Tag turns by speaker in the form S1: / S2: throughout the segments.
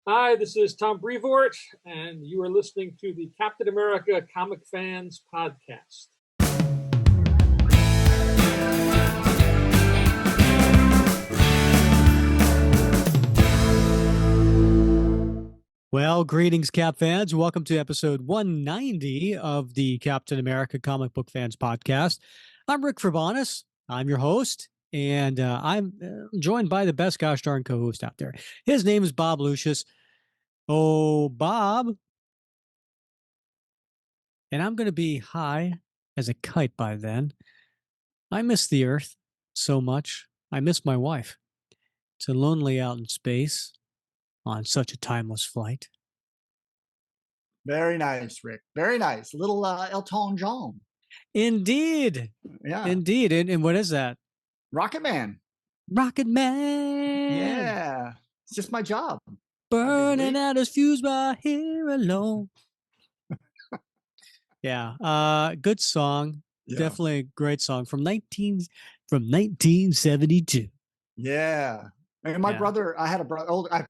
S1: Hi, this is Tom Brevoort, and you are listening to the Captain America Comic Fans Podcast.
S2: Well, greetings, Cap fans. Welcome to episode 190 of the Captain America Comic Book Fans Podcast. I'm Rick Verbanis. I'm your host, and I'm joined by the best gosh darn co-host out there. His name is Bob Lucius. Oh, Bob. And I'm going to be high as a kite by then. I miss the Earth so much. I miss my wife. It's lonely out in space on such a timeless flight.
S3: Very nice, Rick. Very nice. Little Elton John.
S2: Indeed.
S3: Yeah.
S2: Indeed. And what is that?
S3: Rocket Man.
S2: Rocket Man.
S3: Yeah. It's just my job.
S2: Burning out his fuse right here alone. Yeah. Good song.
S3: Yeah.
S2: Definitely a great song from 1972.
S3: Yeah. And my brother, I have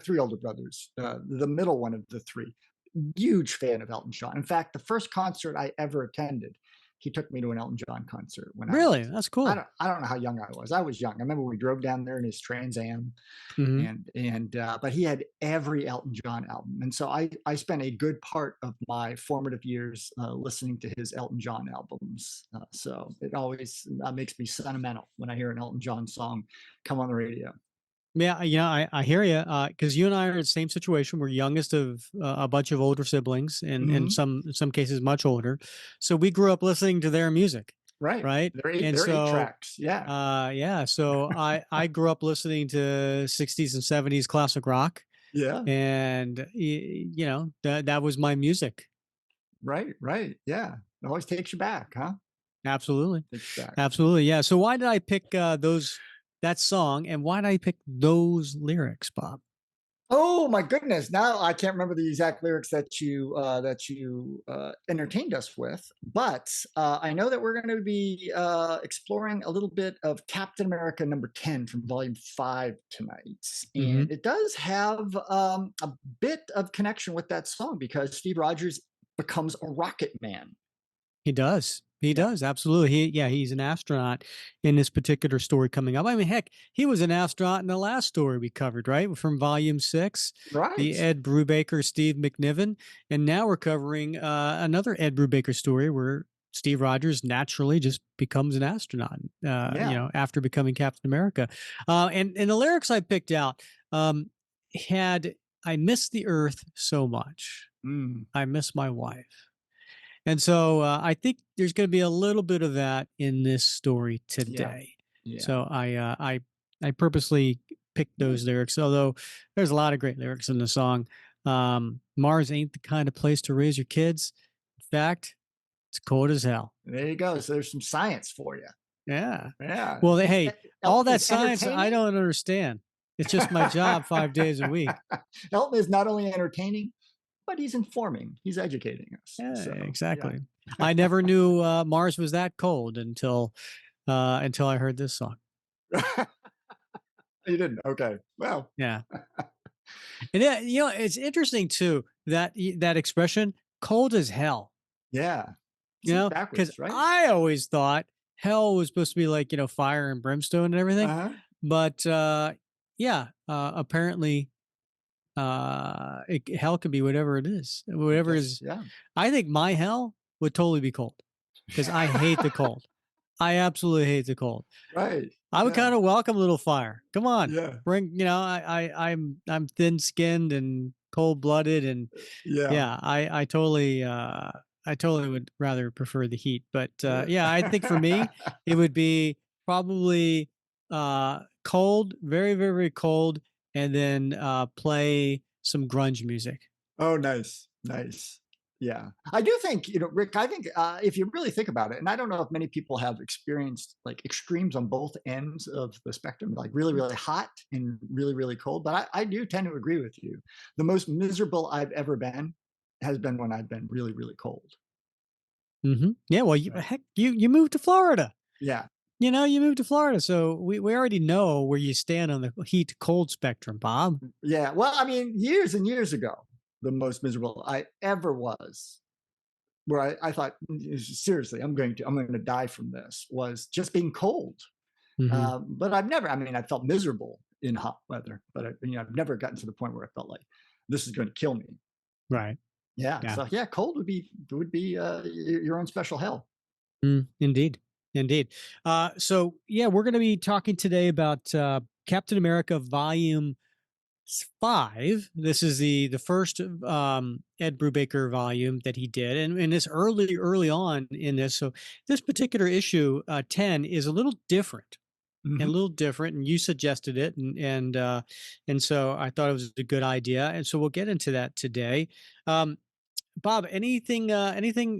S3: three older brothers. The middle one of the three, huge fan of Elton John. In fact, the first concert I ever attended, he took me to an Elton John concert when
S2: That's cool.
S3: I don't know how young I was. I was young. I remember we drove down there in his Trans Am, but he had every Elton John album, and so I spent a good part of my formative years listening to his Elton John albums. So it always makes me sentimental when I hear an Elton John song come on the radio.
S2: Yeah, I hear you. Because you and I are in the same situation. We're youngest of a bunch of older siblings, and in some cases much older. So we grew up listening to their music.
S3: Right.
S2: They're
S3: eight tracks. Yeah.
S2: Yeah. So I grew up listening to 60s and 70s classic rock.
S3: Yeah.
S2: And that was my music.
S3: Right. Yeah. It always takes you back, huh?
S2: Absolutely. Absolutely. Yeah. So why did I pick that song, and why did I pick those lyrics, Bob?
S3: Oh my goodness! Now I can't remember the exact lyrics that you entertained us with, but I know that we're going to be exploring a little bit of Captain America #10 from Volume 5 tonight, and it does have a bit of connection with that song because Steve Rogers becomes a rocket man.
S2: He does. He does. Absolutely. He's an astronaut in this particular story coming up. I mean, heck, he was an astronaut in the last story we covered, right? From Volume 6,
S3: right?
S2: The Ed Brubaker, Steve McNiven. And now we're covering another Ed Brubaker story where Steve Rogers naturally just becomes an astronaut, after becoming Captain America. And the lyrics I picked out had, I miss the Earth so much. I miss my wife. And so I think there's going to be a little bit of that in this story today. Yeah. So I purposely picked those lyrics, although there's a lot of great lyrics in the song. Mars ain't the kind of place to raise your kids. In fact, it's cold as hell.
S3: There you go. So there's some science for you.
S2: Yeah.
S3: Yeah.
S2: Well, hey, all that science I don't understand. It's just my job 5 days a week.
S3: Elton is not only entertaining, but he's informing. He's educating us.
S2: Yeah, so, exactly. Yeah. I never knew Mars was that cold until I heard this song.
S3: You didn't? Okay. Well.
S2: Yeah. And it's interesting too that expression, "cold as hell."
S3: Yeah.
S2: Because
S3: right?
S2: I always thought hell was supposed to be like fire and brimstone and everything, but apparently. Hell could be whatever it is. Whatever is.
S3: Yeah.
S2: I think my hell would totally be cold because I hate the cold. I absolutely hate the cold.
S3: Right.
S2: I would kind of welcome a little fire. Come on.
S3: Yeah.
S2: Bring. I'm thin skinned and cold blooded, and I totally would rather prefer the heat. But I think for me it would be probably cold, very very very cold. And then play some grunge music.
S3: Oh, nice. Yeah. I do think, Rick, I think if you really think about it, and I don't know if many people have experienced like extremes on both ends of the spectrum, like really, really hot and really, really cold. But I do tend to agree with you. The most miserable I've ever been has been when I've been really, really cold.
S2: Yeah. Well, you moved to Florida.
S3: Yeah.
S2: you moved to Florida, so we already know where you stand on the heat to cold spectrum, Bob.
S3: Yeah. Well, I mean, years and years ago, the most miserable I ever was, where I thought, seriously, I'm going to die from this, was just being cold.
S2: Mm-hmm.
S3: But I mean, I felt miserable in hot weather, but I've never gotten to the point where I felt like this is going to kill me.
S2: Right.
S3: Yeah.
S2: Yeah.
S3: So yeah, cold would be your own special hell.
S2: Indeed. Indeed. So yeah, we're going to be talking today about Captain America Volume 5. This is the first Ed Brubaker volume that he did, and this early on in this. So this particular issue 10 is a little different. And a little different, and you suggested it, and so I thought it was a good idea, and so we'll get into that today. Bob, anything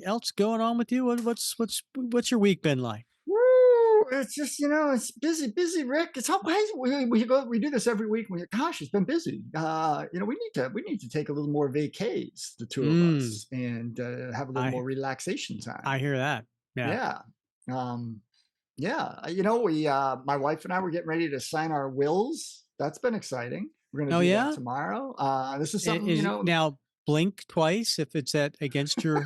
S2: else going on with you? What's your week been like?
S3: Woo! It's just it's busy, Rick. It's always we do this every week. Gosh, it's been busy. We need to take a little more vacays, the two of us, and have a little more relaxation time.
S2: I hear that.
S3: Yeah. My wife and I were getting ready to sign our wills. That's been exciting. We're going to do that tomorrow. This is something,
S2: now blink twice if it's against your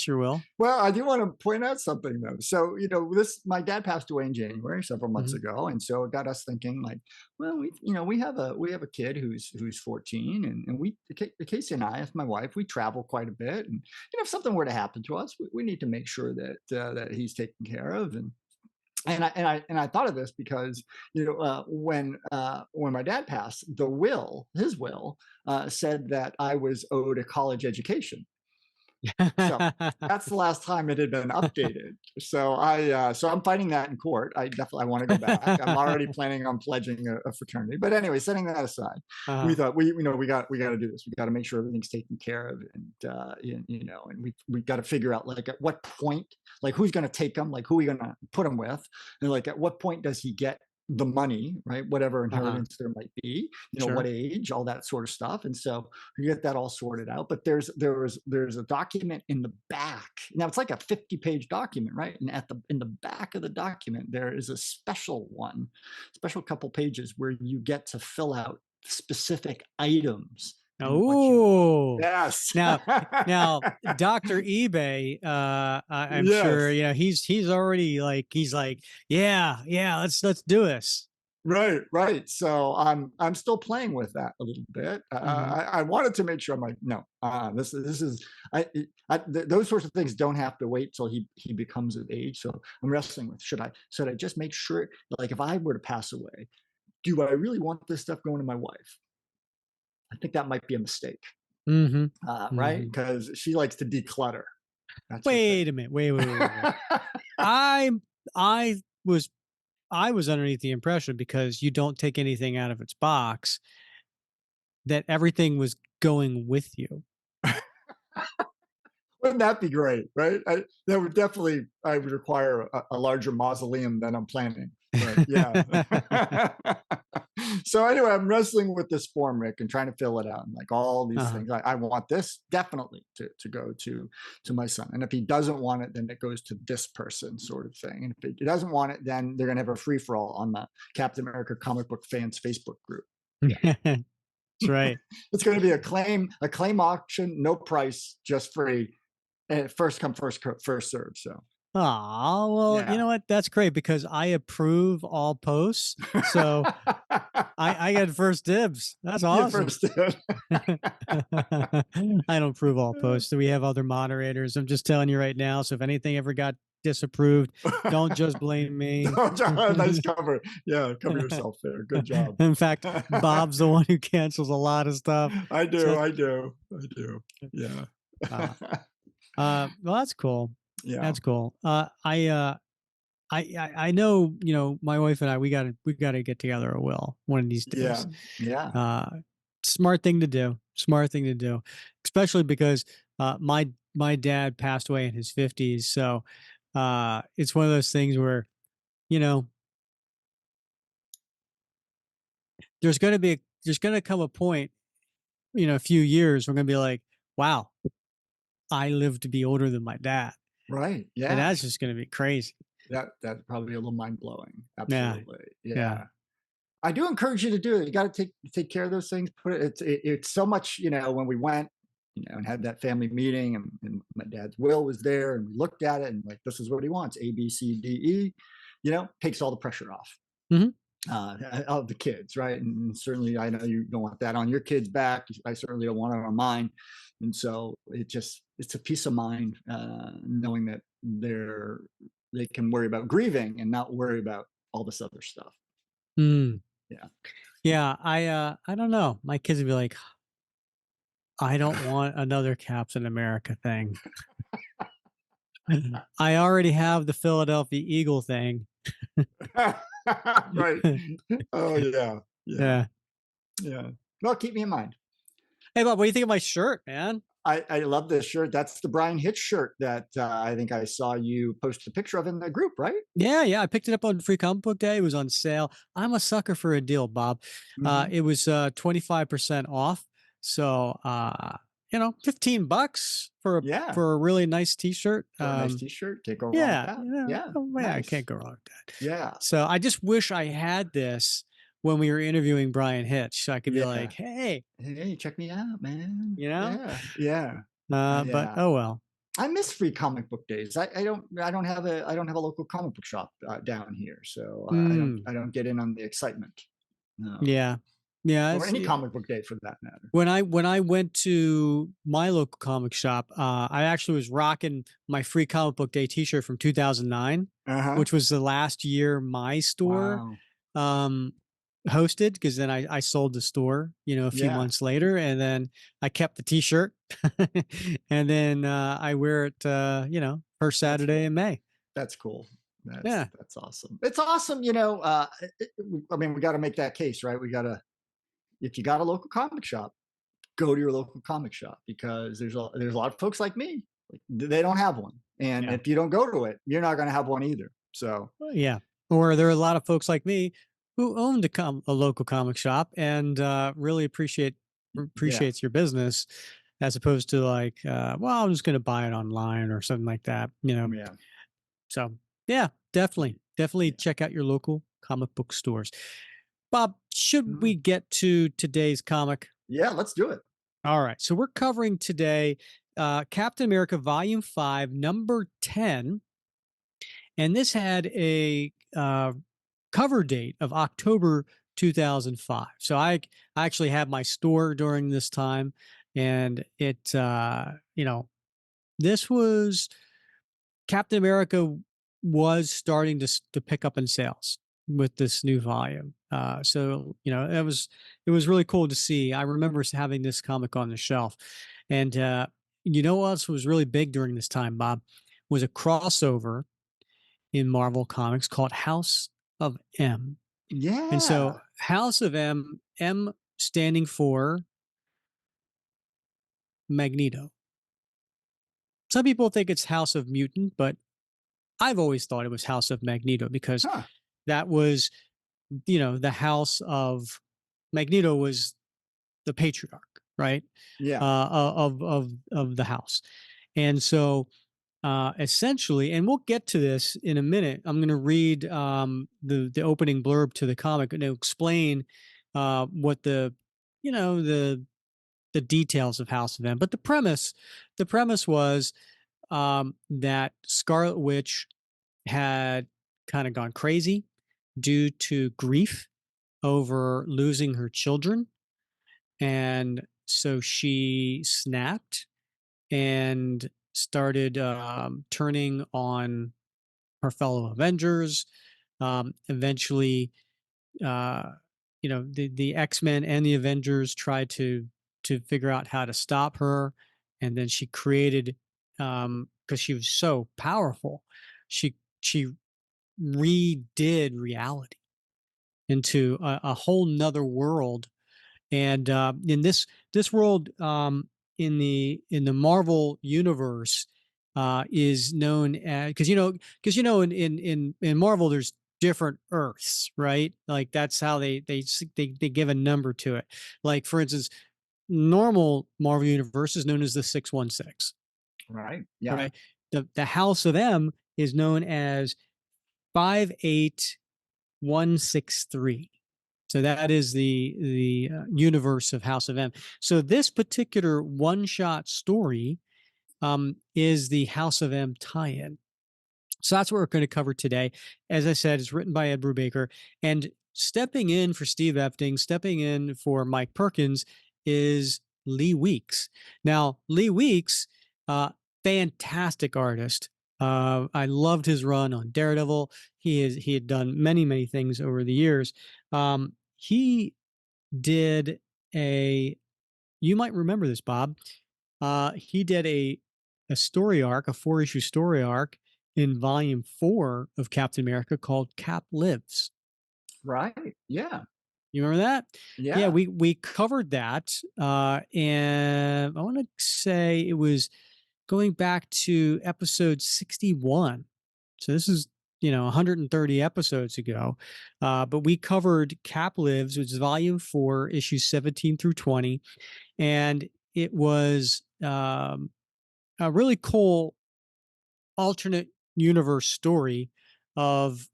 S2: will.
S3: Well, I do want to point out something though. So, my dad passed away in January several months ago, and so it got us thinking like, well, we have a kid who's 14, and Casey and I, my wife, we travel quite a bit, and if something were to happen to us, we need to make sure that that he's taken care of. And I thought of this because when my dad passed, his will said that I was owed a college education. So that's the last time it had been updated. So I'm fighting that in court. I want to go back. I'm already planning on pledging a fraternity. But anyway, setting that aside, we thought we got to do this. We got to make sure everything's taken care of, and we got to figure out like at what point, like who's going to take him, like who are we going to put him with, and like at what point does he get the money, right? Whatever inheritance there might be, what age, all that sort of stuff. And so we get that all sorted out. But there's a document in the back. Now it's like a 50-page document, right? And in the back of the document, there is a special couple pages where you get to fill out specific items.
S2: Oh,
S3: yes.
S2: Now, Dr. eBay, I'm sure, he's already he's like, yeah, let's do this.
S3: Right. So I'm still playing with that a little bit. I wanted to make sure I'm like, no, this is those sorts of things don't have to wait till he becomes of age. So I'm wrestling with should I just make sure, like if I were to pass away, do I really want this stuff going to my wife? I think that might be a mistake. Right? Because she likes to declutter. That's
S2: wait a minute. Wait. I was underneath the impression, because you don't take anything out of its box, that everything was going with you.
S3: Wouldn't that be great, right? I would require a larger mausoleum than I'm planning. But yeah. So anyway, I'm wrestling with this form, Rick, and trying to fill it out, and like all these things. I want this definitely to go to my son, and if he doesn't want it, then it goes to this person, sort of thing. And if he doesn't want it, then they're gonna have a free for all on the Captain America Comic Book Fans Facebook group.
S2: Yeah. That's right.
S3: It's going to be a claim auction, no price, just free. And first come, first serve. So,
S2: well, you know what? That's great, because I approve all posts. So I get first dibs. That's awesome.
S3: First dibs.
S2: I don't approve all posts. We have other moderators. I'm just telling you right now. So if anything ever got disapproved, don't just blame me.
S3: Nice cover. Yeah, cover yourself there. Good job.
S2: In fact, Bob's the one who cancels a lot of stuff.
S3: I do. Yeah.
S2: Well, that's cool.
S3: Yeah,
S2: that's cool. I know, my wife and I, we gotta get together a will one of these days.
S3: Yeah.
S2: Smart thing to do, especially because my dad passed away in his 50s. So it's one of those things where, there's going to come a point, a few years, we're going to be like, wow, I lived to be older than my dad.
S3: Right. Yeah.
S2: And that's just going to be crazy.
S3: That's probably a little mind blowing.
S2: Yeah.
S3: Absolutely.
S2: Yeah.
S3: Yeah. I do encourage you to do it. You got to take care of those things. It's so much, when we went, and had that family meeting, and my dad's will was there, and we looked at it, and like, this is what he wants: A, B, C, D, E. Takes all the pressure off
S2: Mhm.
S3: of the kids, right? And certainly, I know you don't want that on your kids' back. I certainly don't want it on mine. And so it's a peace of mind knowing that they can worry about grieving and not worry about all this other stuff.
S2: Mm.
S3: Yeah.
S2: Yeah, I don't know. My kids would be like, I don't want another Captain America thing. I already have the Philadelphia Eagle thing.
S3: Right. Oh yeah. Yeah.
S2: Yeah.
S3: Yeah. Well, keep me in mind.
S2: Hey, Bob, what do you think of my shirt, man?
S3: I love this shirt. That's the Brian Hitch shirt that I think I saw you post a picture of in the group, right?
S2: Yeah. I picked it up on Free Comic Book Day. It was on sale. I'm a sucker for a deal, Bob.
S3: Mhm.
S2: It was 25% off. So 15 bucks
S3: Yeah.
S2: for a really nice t-shirt.
S3: For a nice t-shirt, can't go wrong with
S2: Yeah,
S3: that. Yeah.
S2: oh, yeah, I
S3: Nice.
S2: can't go wrong with that.
S3: Yeah.
S2: So I just wish I had this when we were interviewing Brian Hitch, so I could be
S3: Yeah.
S2: like, hey,
S3: Hey, check me out, man.
S2: you know.
S3: Yeah. Yeah.
S2: But
S3: Yeah.
S2: oh well.
S3: I miss free comic book days. I don't have a local comic book shop down here, so
S2: Mm,
S3: I don't get in on the excitement. No,
S2: yeah, yeah.
S3: or any comic book day for that matter.
S2: When I went to my local comic shop, I actually was rocking my Free Comic Book Day T-shirt from 2009,
S3: Uh huh.
S2: which was the last year my store
S3: Wow.
S2: um, hosted. Because then I sold the store, a few
S3: Yeah,
S2: months later, and then I kept the T-shirt, and then I wear it, first
S3: that's
S2: Saturday in May.
S3: that's cool. That's
S2: Yeah,
S3: that's awesome. It's awesome. I mean, we got to make that case, right? We got to. If you got a local comic shop, go to your local comic shop, because there's a lot of folks like me. Like, they don't have one, and
S2: yeah.
S3: if you don't go to it, you're not going to have one either. So
S2: Yeah. Or there are a lot of folks like me who owned a local comic shop and really
S3: yeah,
S2: appreciates your business as opposed to like, well, I'm just going to buy it online or something like that.
S3: yeah,
S2: So yeah, definitely
S3: yeah.
S2: check out your local comic book stores. Bob, should
S3: Mhm.
S2: we get to today's comic?
S3: Yeah, let's do it.
S2: All right. So we're covering today Captain America Volume 5, number 10. And this had a cover date of October 2005. So I actually had my store during this time, and this was Captain America was starting to pick up in sales with this new volume. So it was really cool to see. I remember having this comic on the shelf, and what else was really big during this time, Bob, was a crossover in Marvel Comics called House of M. And so
S3: Yeah.
S2: House of M standing for Magneto. Some people think it's House of Mutant, but I've always thought it was House of Magneto because
S3: Huh.
S2: that was, the house of Magneto was the patriarch, right?
S3: Yeah.
S2: Of the house. And so essentially, and we'll get to this in a minute. I'm going to read the opening blurb to the comic and it'll explain what the details of House of M. But the premise was that Scarlet Witch had kind of gone crazy due to grief over losing her children, and so she snapped and started turning on her fellow Avengers. Eventually, the X-Men and the Avengers tried to figure out how to stop her, and then she created because she was so powerful, she redid reality into a whole nother world. And in this world, in the Marvel universe, is known as, because in Marvel there's different Earths, right? Like that's how they give a number to it. Like for instance, normal Marvel universe is known as the 616,
S3: Right. Yeah.
S2: right? The House of M is known as 58163. So that is the universe of House of M. So this particular one-shot story is the House of M tie-in. So that's what we're going to cover today. As I said, it's written by Ed Brubaker, and stepping in for Steve Epting, stepping in for Mike Perkins is Lee Weeks. Now, Lee Weeks, fantastic artist. I loved his run on Daredevil. He had done many things over the years. He did you might remember this, Bob. He did a story arc, a 4-issue story arc in volume 4 of Captain America called Cap Lives.
S3: Right. Yeah.
S2: You remember that? Yeah,
S3: Yeah.
S2: we covered that. And I want to say it was going back to episode 61. So this is, 130 episodes ago. But we covered Cap Lives, which is volume 4, issues 17 through 20. And it was a really cool alternate universe story of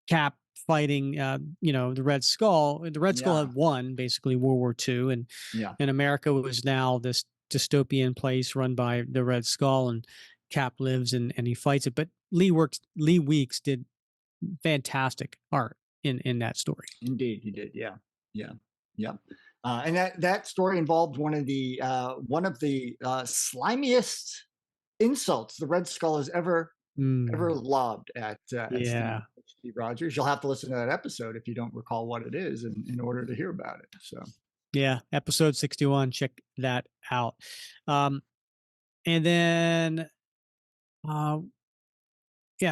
S2: Cap fighting, the Red Skull. The Red Skull
S3: Yeah.
S2: had won basically World War II, and America was now this dystopian place run by the Red Skull, and Cap lives and he fights it. But Lee Weeks did fantastic art in that story.
S3: Indeed, he did. Yeah. And that story involved one of the slimiest insults the Red Skull has ever lobbed at Steve Rogers. You'll have to listen to that episode if you don't recall what it is in order to hear about it. So
S2: yeah, episode 61. Check that out. And then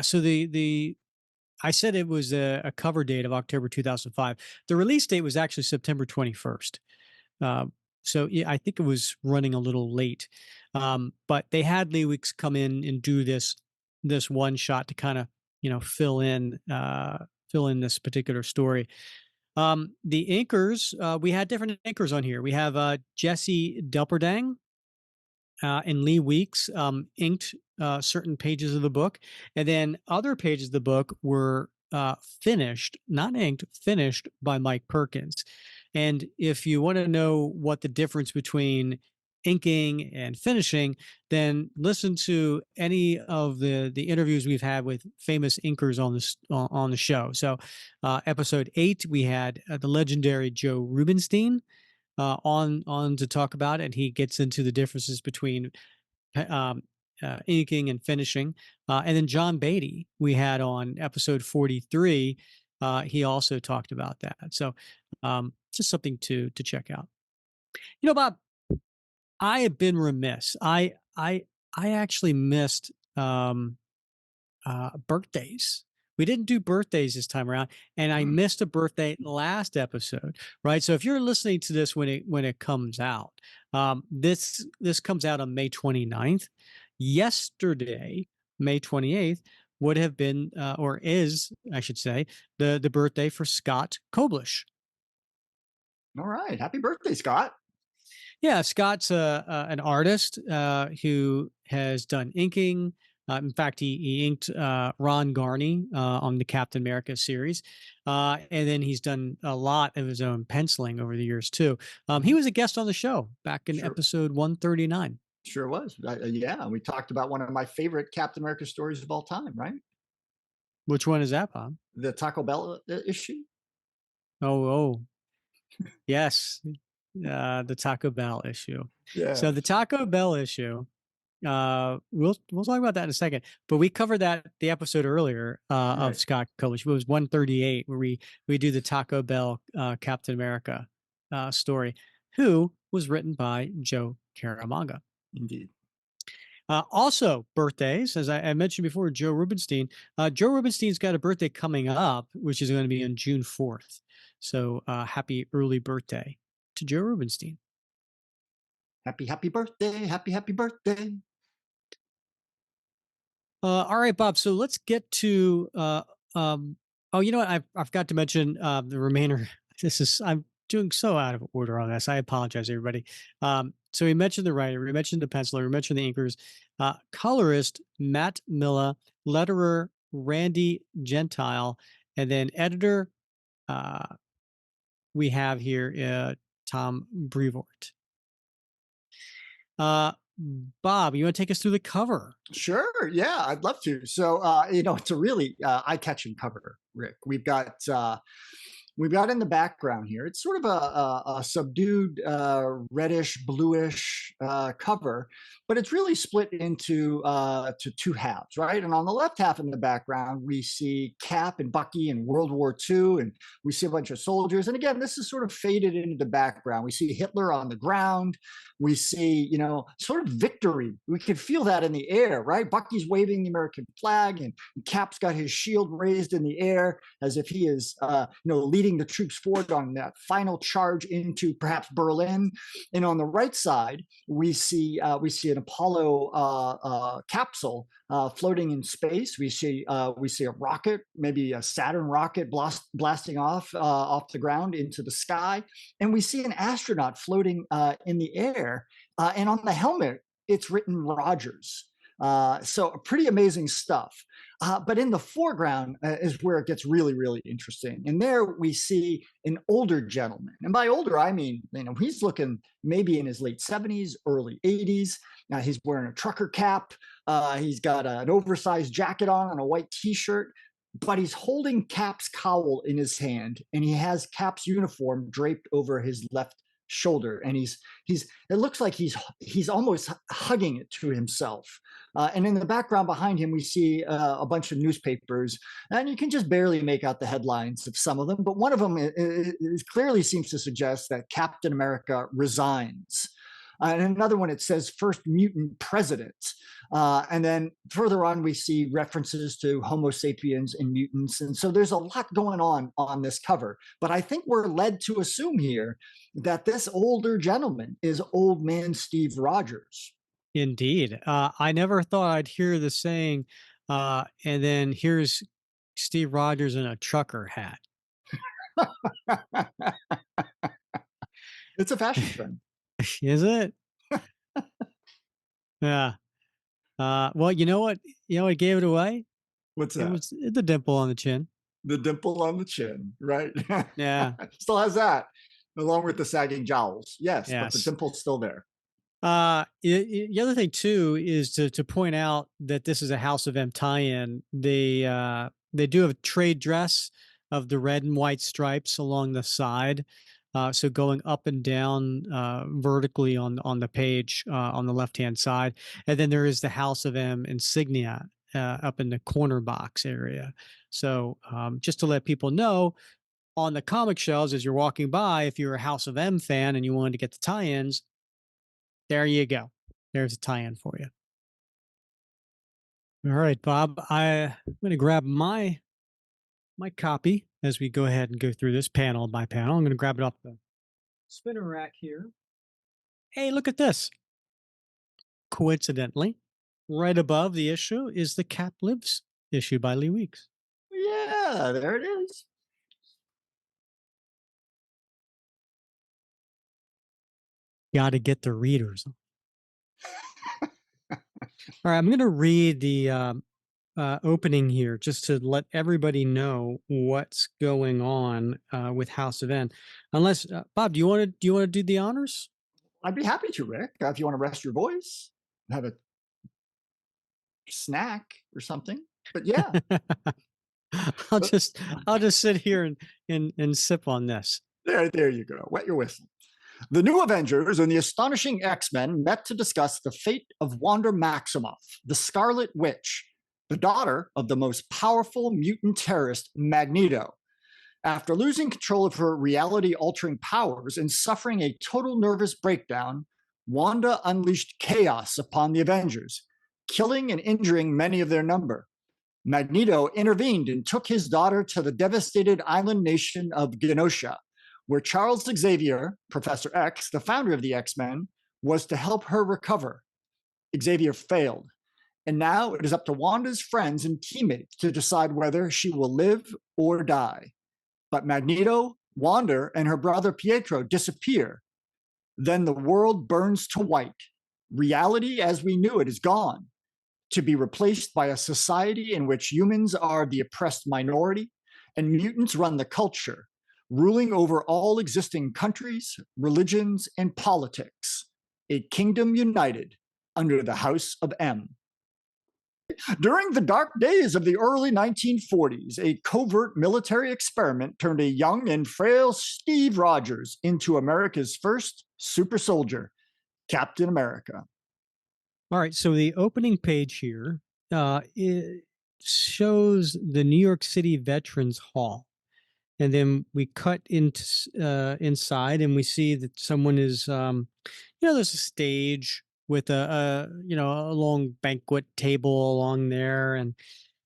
S2: so the I said it was a cover date of October 2005. The release date was actually September 21st. So yeah, I think it was running a little late. But they had Lee Weeks come in and do this one shot to kind of, fill in this particular story. The inkers, we had different inkers on here. We have Jesse Delperdang and Lee Weeks inked certain pages of the book, and then other pages of the book were finished, not inked, finished by Mike Perkins. And if you want to know what the difference between inking and finishing, then listen to any of the interviews we've had with famous inkers on the show. So, episode 8, we had the legendary Joe Rubenstein on to talk about it, and he gets into the differences between inking and finishing. And then John Beatty, we had on episode 43. He also talked about that. So just something to check out. Bob, I have been remiss. I actually missed birthdays. We didn't do birthdays this time around, and I missed a birthday last episode, right? So if you're listening to this when it comes out, this comes out on May 29th. Yesterday, May 28th, would have been or is, I should say, the birthday for Scott Koblish.
S3: All right, happy birthday, Scott.
S2: Yeah, Scott's an artist who has done inking. In fact, he inked Ron Garney on the Captain America series. And then he's done a lot of his own penciling over the years, too. He was a guest on the show back in episode 139.
S3: Sure was. Yeah, we talked about one of my favorite Captain America stories of all time, right?
S2: Which one is that, Bob?
S3: The Taco Bell issue.
S2: Oh, yes. The Taco Bell issue.
S3: Yeah.
S2: So the Taco Bell issue, we'll talk about that in a second, but we covered the episode earlier of Scott Koblish. It was 138 where we do the Taco Bell Captain America story, who was written by Joe Caramagna.
S3: Indeed.
S2: Also birthdays, as I mentioned before, Joe Rubenstein. Joe Rubenstein's got a birthday coming up, which is going to be on June 4th. So happy early birthday to Joe Rubenstein.
S3: Happy birthday. Happy birthday.
S2: All right, Bob. So let's get to oh, you know what? I forgot to mention the remainder. I'm doing so out of order on this. I apologize, everybody. So we mentioned the writer, we mentioned the penciler, we mentioned the inkers, colorist Matt Milla, letterer Randy Gentile, and then editor we have here Tom Brevoort. Bob, you want to take us through the cover?
S3: Sure. Yeah, I'd love to. So, it's a really eye-catching cover, Rick. We've got in the background here, it's sort of a subdued reddish, bluish cover, but it's really split into to two halves, right? And on the left half in the background, we see Cap and Bucky in World War II, and we see a bunch of soldiers. And again, this is sort of faded into the background. We see Hitler on the ground. We see, sort of victory. We can feel that in the air, right? Bucky's waving the American flag, and Cap's got his shield raised in the air as if he is, leading the troops forward on that final charge into perhaps Berlin. And on the right side, we see an Apollo capsule floating in space. We see a rocket, maybe a Saturn rocket, blasting off the ground into the sky, and we see an astronaut floating in the air. And on the helmet, it's written Rogers. So pretty amazing stuff. But in the foreground is where it gets really, really interesting. And there we see an older gentleman. And by older, I mean, he's looking maybe in his late 70s, early 80s. Now he's wearing a trucker cap. He's got an oversized jacket on and a white t-shirt, but he's holding Cap's cowl in his hand, and he has Cap's uniform draped over his left shoulder, and it looks like he's almost hugging it to himself. And in the background behind him, we see a bunch of newspapers, and you can just barely make out the headlines of some of them, but one of them clearly seems to suggest that Captain America resigns. And another one, it says first mutant president. And then further on, we see references to Homo sapiens and mutants. And so there's a lot going on this cover. But I think we're led to assume here that this older gentleman is old man Steve Rogers.
S2: Indeed. I never thought I'd hear the saying, and then here's Steve Rogers in a trucker hat.
S3: It's a fashion trend.
S2: Is it? Yeah. Well, you know what? What gave it away?
S3: What's that?
S2: It was the dimple on the chin.
S3: The dimple on the chin, right?
S2: Yeah.
S3: Still has that, along with the sagging jowls. Yes, but the dimple's still there.
S2: The other thing too is to point out that this is a House of M tie-in. They do have a trade dress of the red and white stripes along the side. So going up and down vertically on the page on the left-hand side. And then there is the House of M insignia up in the corner box area. So just to let people know, on the comic shelves as you're walking by, if you're a House of M fan and you wanted to get the tie-ins, there you go. There's a tie-in for you. All right, Bob, I'm going to grab my copy as we go ahead and go through this panel by panel. I'm going to grab it off the spinner rack here. Hey, look at this. Coincidentally, right above the issue is the Cap Lives issue by Lee Weeks.
S3: Yeah, there it is.
S2: Got to get the readers. All right, I'm going to read the opening here just to let everybody know what's going on with House of N. Unless Bob, do you want to do the honors?
S3: I'd be happy to, Rick. If you want to rest your voice, have a snack or something. But yeah,
S2: I'll just sit here and sip on this.
S3: There you go. Wet your whistle. The New Avengers and the Astonishing X-Men met to discuss the fate of Wanda Maximoff, the Scarlet Witch, the daughter of the most powerful mutant terrorist, Magneto. After losing control of her reality-altering powers and suffering a total nervous breakdown, Wanda unleashed chaos upon the Avengers, killing and injuring many of their number. Magneto intervened and took his daughter to the devastated island nation of Genosha, where Charles Xavier, Professor X, the founder of the X-Men, was to help her recover. Xavier failed, and now it is up to Wanda's friends and teammates to decide whether she will live or die. But Magneto, Wanda, and her brother Pietro disappear. Then the world burns to white. Reality as we knew it is gone. to be replaced by a society in which humans are the oppressed minority and mutants run the culture, ruling over all existing countries, religions, and politics. A kingdom united under the House of M. During the dark days of the early 1940s, a covert military experiment turned a young and frail Steve Rogers into America's first super soldier, Captain America.
S2: All right, so the opening page here it shows the New York City Veterans Hall, and then we cut into inside, and we see that someone is, there's a stage with a long banquet table along there, and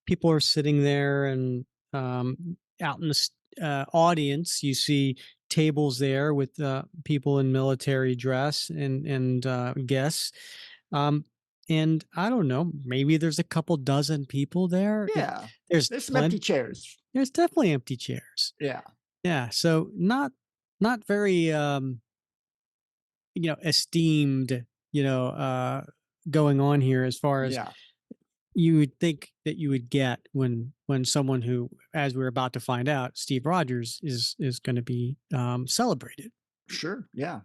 S2: people are sitting there, and out in the audience, you see tables there with people in military dress and guests. And I don't know, maybe there's a couple dozen people there.
S3: Yeah,
S2: There's
S3: some empty chairs.
S2: There's definitely empty chairs.
S3: Yeah.
S2: Yeah. So not very esteemed, going on here as far as you would think that you would get when someone who, as we're about to find out, Steve Rogers is going to be celebrated.
S3: Sure. Yeah.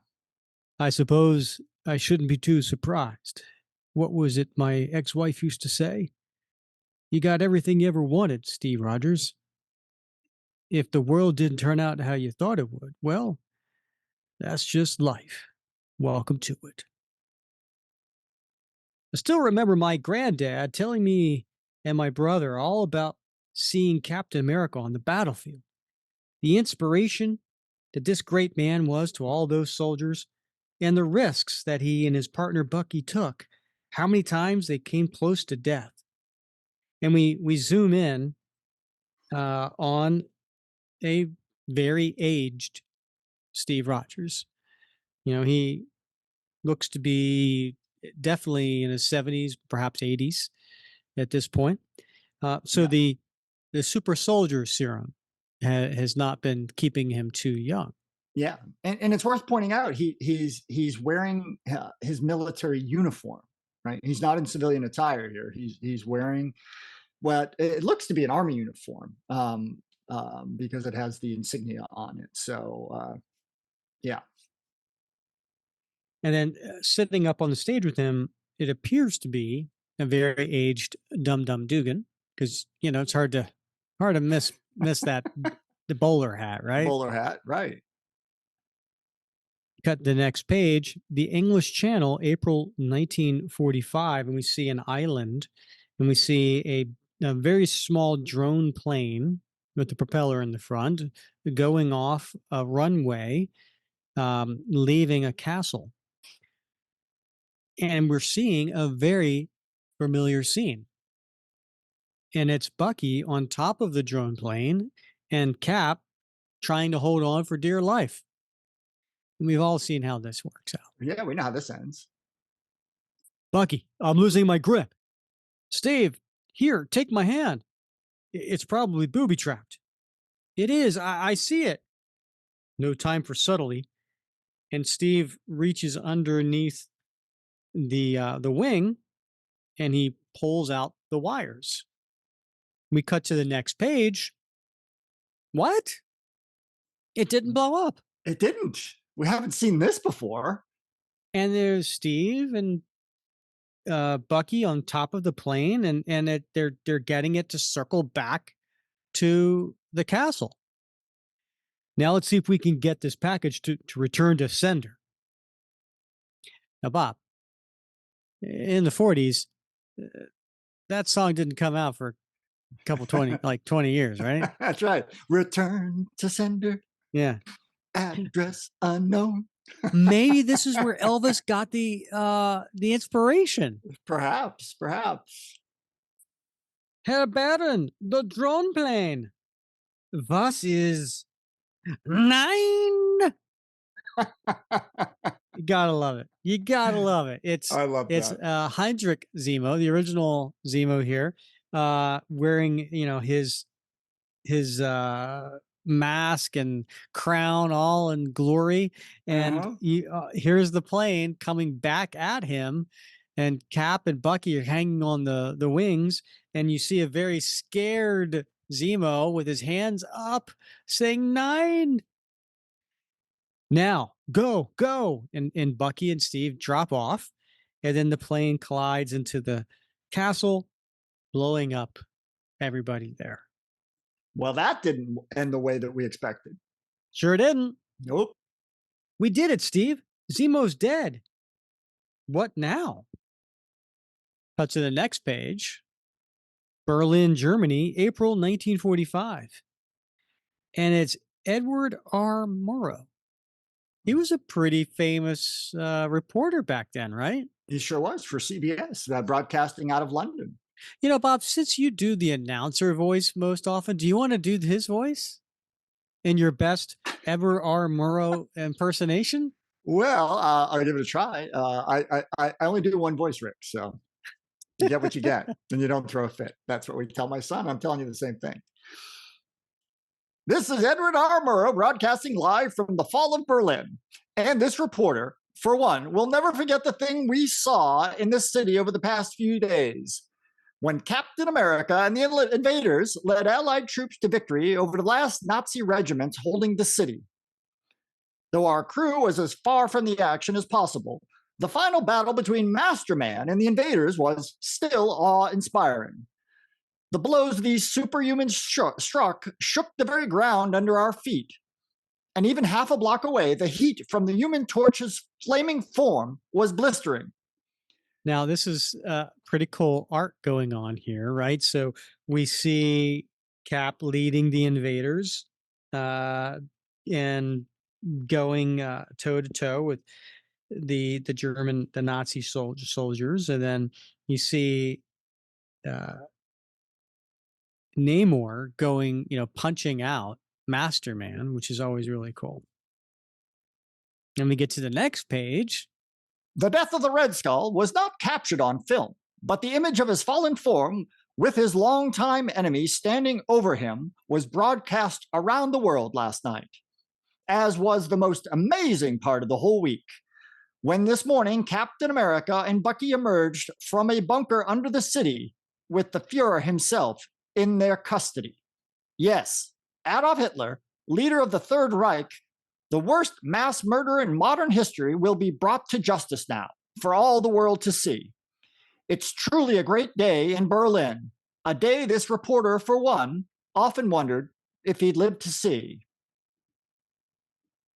S2: I suppose I shouldn't be too surprised. What was it my ex-wife used to say? You got everything you ever wanted, Steve Rogers. If the world didn't turn out how you thought it would, well, that's just life. Welcome to it. I still remember my granddad telling me and my brother all about seeing Captain America on the battlefield. The inspiration that this great man was to all those soldiers, and the risks that he and his partner Bucky took, how many times they came close to death. And we zoom in on a very aged Steve Rogers. He looks to be definitely in his 70s, perhaps 80s at this point. So the super soldier serum has not been keeping him too young.
S3: Yeah, and it's worth pointing out he's wearing his military uniform, right? He's not in civilian attire here. He's wearing what it looks to be an army uniform because it has the insignia on it. So yeah.
S2: And then sitting up on the stage with him, it appears to be a very aged Dum Dum Dugan, because it's hard to miss that the bowler hat, right?
S3: Bowler hat, right?
S2: Cut the next page, the English Channel, April 1945, and we see an island, and we see a very small drone plane with the propeller in the front going off a runway, leaving a castle. And we're seeing a very familiar scene. And it's Bucky on top of the drone plane and Cap trying to hold on for dear life. And we've all seen how this works out.
S3: Yeah, we know how this ends.
S2: Bucky, I'm losing my grip. Steve, here, take my hand. It's probably booby-trapped. It is. I see it. No time for subtlety. And Steve reaches underneath the wing and he pulls out the wires. We cut to the next page. What? It didn't blow up.
S3: It didn't. We haven't seen this before.
S2: And there's Steve and Bucky on top of the plane, and they're getting it to circle back to the castle. Now let's see if we can get this package to return to sender. Now, Bob, in the 40s, that song didn't come out for a couple 20 years, right?
S3: That's right. Return to sender.
S2: Yeah.
S3: Address unknown.
S2: Maybe this is where Elvis got the inspiration.
S3: Perhaps.
S2: Herr Baron, the drone plane. Was ist 9? You gotta love it.
S3: I love
S2: it's
S3: that.
S2: Heinrich Zemo, the original Zemo here, wearing his mask and crown all in glory, and here's the plane coming back at him, and Cap and Bucky are hanging on the wings, and you see a very scared Zemo with his hands up saying 9. Now, go, go. And Bucky and Steve drop off, and then the plane collides into the castle, blowing up everybody there.
S3: Well, that didn't end the way that we expected.
S2: Sure didn't.
S3: Nope.
S2: We did it, Steve. Zemo's dead. What now? Cut to the next page. Berlin, Germany, April 1945. And it's Edward R. Murrow. He was a pretty famous reporter back then, right?
S3: He sure was, for CBS, broadcasting out of London.
S2: You know, Bob, since you do the announcer voice most often, do you want to do his voice in your best Edward R. Murrow impersonation?
S3: Well, I'll give it a try. I only do one voice, Rick, so you get what you get, and you don't throw a fit. That's what we tell my son. I'm telling you the same thing. This is Edward R. Murrow broadcasting live from the fall of Berlin. And this reporter, for one, will never forget the thing we saw in this city over the past few days, when Captain America and the invaders led Allied troops to victory over the last Nazi regiments holding the city. Though our crew was as far from the action as possible, the final battle between Masterman and the invaders was still awe-inspiring. The blows these superhumans struck shook the very ground under our feet. And even half a block away, the heat from the Human Torch's flaming form was blistering.
S2: Now, this is pretty cool art going on here, right? So we see Cap leading the invaders and going toe to toe with the Nazi soldiers, and then you see Namor going, punching out Masterman, which is always really cool. Then we get to the next page.
S3: The death of the Red Skull was not captured on film, but the image of his fallen form with his longtime enemy standing over him was broadcast around the world last night, as was the most amazing part of the whole week, when this morning Captain America and Bucky emerged from a bunker under the city with the Fuhrer himself in their custody. Yes, Adolf Hitler, leader of the Third Reich, the worst mass murderer in modern history, will be brought to justice now for all the world to see. It's truly a great day in Berlin, a day this reporter, for one, often wondered if he'd live to see.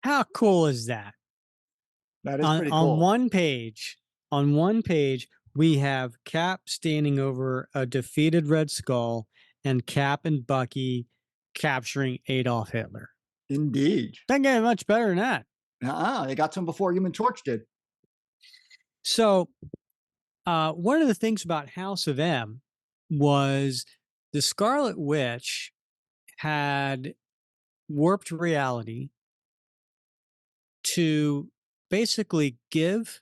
S2: How cool is that?
S3: That is pretty cool.
S2: On one page, we have Cap standing over a defeated Red Skull and Cap and Bucky capturing Adolf Hitler.
S3: Indeed.
S2: Doesn't get much better than that.
S3: They got to him before Human Torch did.
S2: So one of the things about House of M was the Scarlet Witch had warped reality to basically give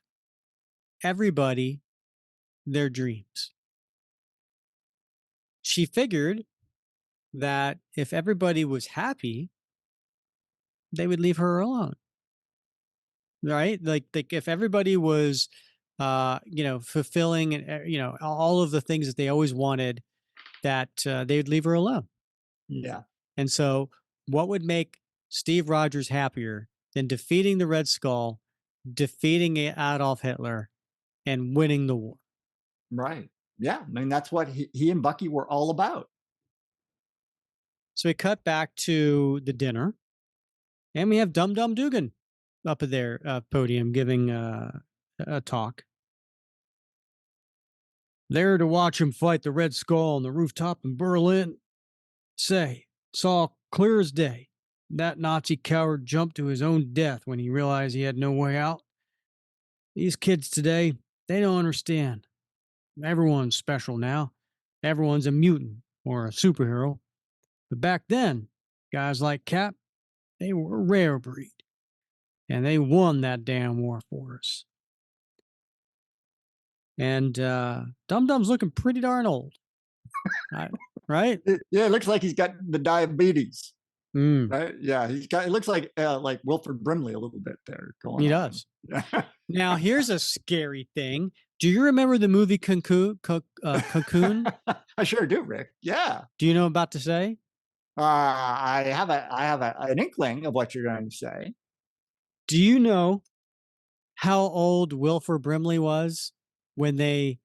S2: everybody their dreams. She figured that if everybody was happy, they would leave her alone. Right? Like if everybody was, fulfilling and, all of the things that they always wanted, that they would leave her alone.
S3: Yeah.
S2: And so what would make Steve Rogers happier than defeating the Red Skull, defeating Adolf Hitler, and winning the war?
S3: Right. Yeah. I mean, that's what he and Bucky were all about.
S2: So we cut back to the dinner, and we have Dum Dum Dugan up at their podium giving a talk. There to watch him fight the Red Skull on the rooftop in Berlin. Say, saw clear as day. That Nazi coward jumped to his own death when he realized he had no way out. These kids today, they don't understand. Everyone's special now. Everyone's a mutant or a superhero. But back then, guys like Cap, they were a rare breed. And they won that damn war for us. And Dum Dum's looking pretty darn old. Right?
S3: Yeah, it looks like he's got the diabetes. Right? Yeah, it looks like Wilford Brimley a little bit there going
S2: He
S3: on.
S2: does. Now, here's a scary thing. Do you remember the movie Cocoon? Cocoon?
S3: I sure do, Rick. Yeah.
S2: Do you know what I'm about to say?
S3: I have an inkling of what you're going to say.
S2: Do you know how old Wilford Brimley was when they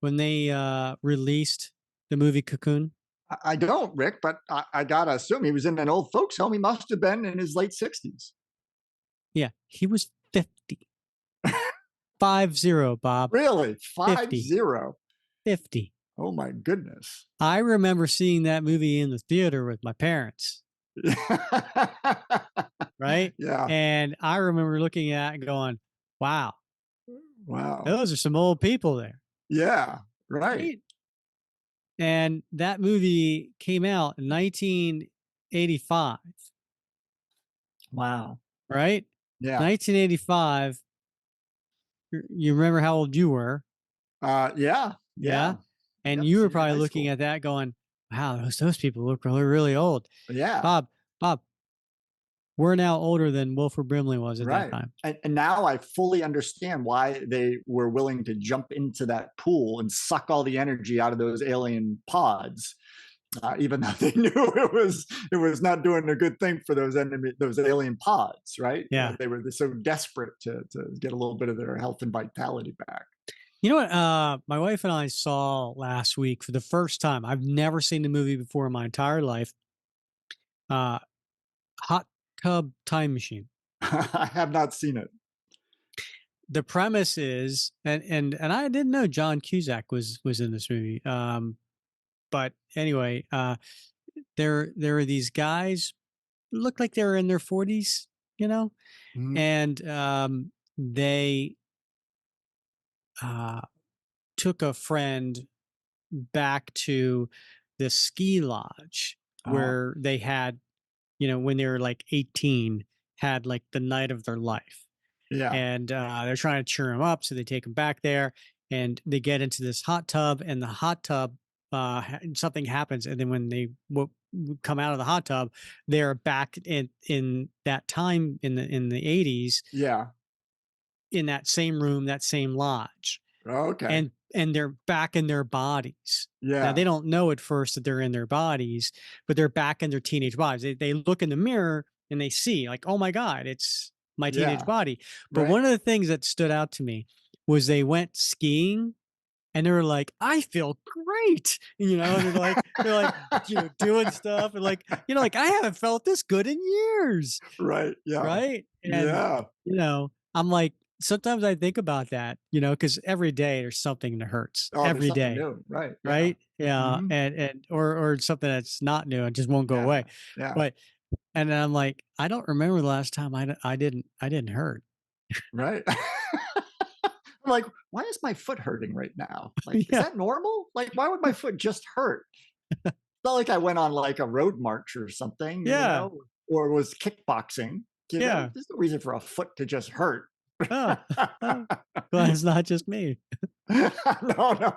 S2: released the movie Cocoon?
S3: I don't, Rick, but I gotta assume he was in an old folks home. He must have been in his late 60s.
S2: Yeah, he was 50. 50, Bob.
S3: Really?
S2: 50.
S3: 50.
S2: 50.
S3: Oh my goodness.
S2: I remember seeing that movie in the theater with my parents. Right?
S3: Yeah.
S2: And I remember looking at it and going, wow,
S3: Wow.
S2: those are some old people there.
S3: Yeah. Right.
S2: And that movie came out in 1985.
S3: Wow.
S2: Right?
S3: Yeah.
S2: 1985. You remember how old you were?
S3: Yeah.
S2: Yeah. And
S3: Yep,
S2: you were
S3: senior
S2: probably
S3: high
S2: looking
S3: school.
S2: at that going, wow, those people look really, really old.
S3: Yeah.
S2: Bob, we're now older than Wilford Brimley was at that
S3: Right.
S2: time.
S3: And now I fully understand why they were willing to jump into that pool and suck all the energy out of those alien pods. Even though they knew it was not doing a good thing for those alien pods, right?
S2: Yeah.
S3: They were so desperate to get a little bit of their health and vitality back.
S2: You know what? My wife and I saw last week for the first time. I've never seen the movie before in my entire life. Hot Tub Time Machine.
S3: I have not seen it.
S2: The premise is, and I didn't know John Cusack was in this movie. But anyway, there are these guys look like they're in their 40s, you know, and they took a friend back to the ski lodge where they had, you know, when they were like 18, had like the night of their life.
S3: Yeah.
S2: And they're trying to cheer him up, so they take him back there, and they get into this hot tub, and the hot tub, something happens, and then when they come out of the hot tub, they're back in that time in the 80s.
S3: Yeah.
S2: In that same room, that same lodge.
S3: Okay.
S2: And they're back in their bodies.
S3: Yeah.
S2: Now they don't know at first that they're in their bodies, but they're back in their teenage bodies. They look in the mirror and they see like, oh my God, it's my teenage body. But one of the things that stood out to me was they went skiing and they were like, I feel great. You know, and they're like, you know, doing stuff and like, you know, like I haven't felt this good in years.
S3: Right. Yeah.
S2: Right. And, you know, I'm like, sometimes I think about that, you know, because every day there's something that hurts every day.
S3: New. Right.
S2: Right. Yeah. And or something that's not new and just won't go away.
S3: Yeah.
S2: But and then I'm like, I don't remember the last time I didn't hurt.
S3: Right. I'm like, why is my foot hurting right now? Like, is that normal? Like, why would my foot just hurt? It's not like I went on like a road march or something, you know, or was kickboxing. You know, there's no reason for a foot to just hurt.
S2: Well, it's not just me.
S3: No.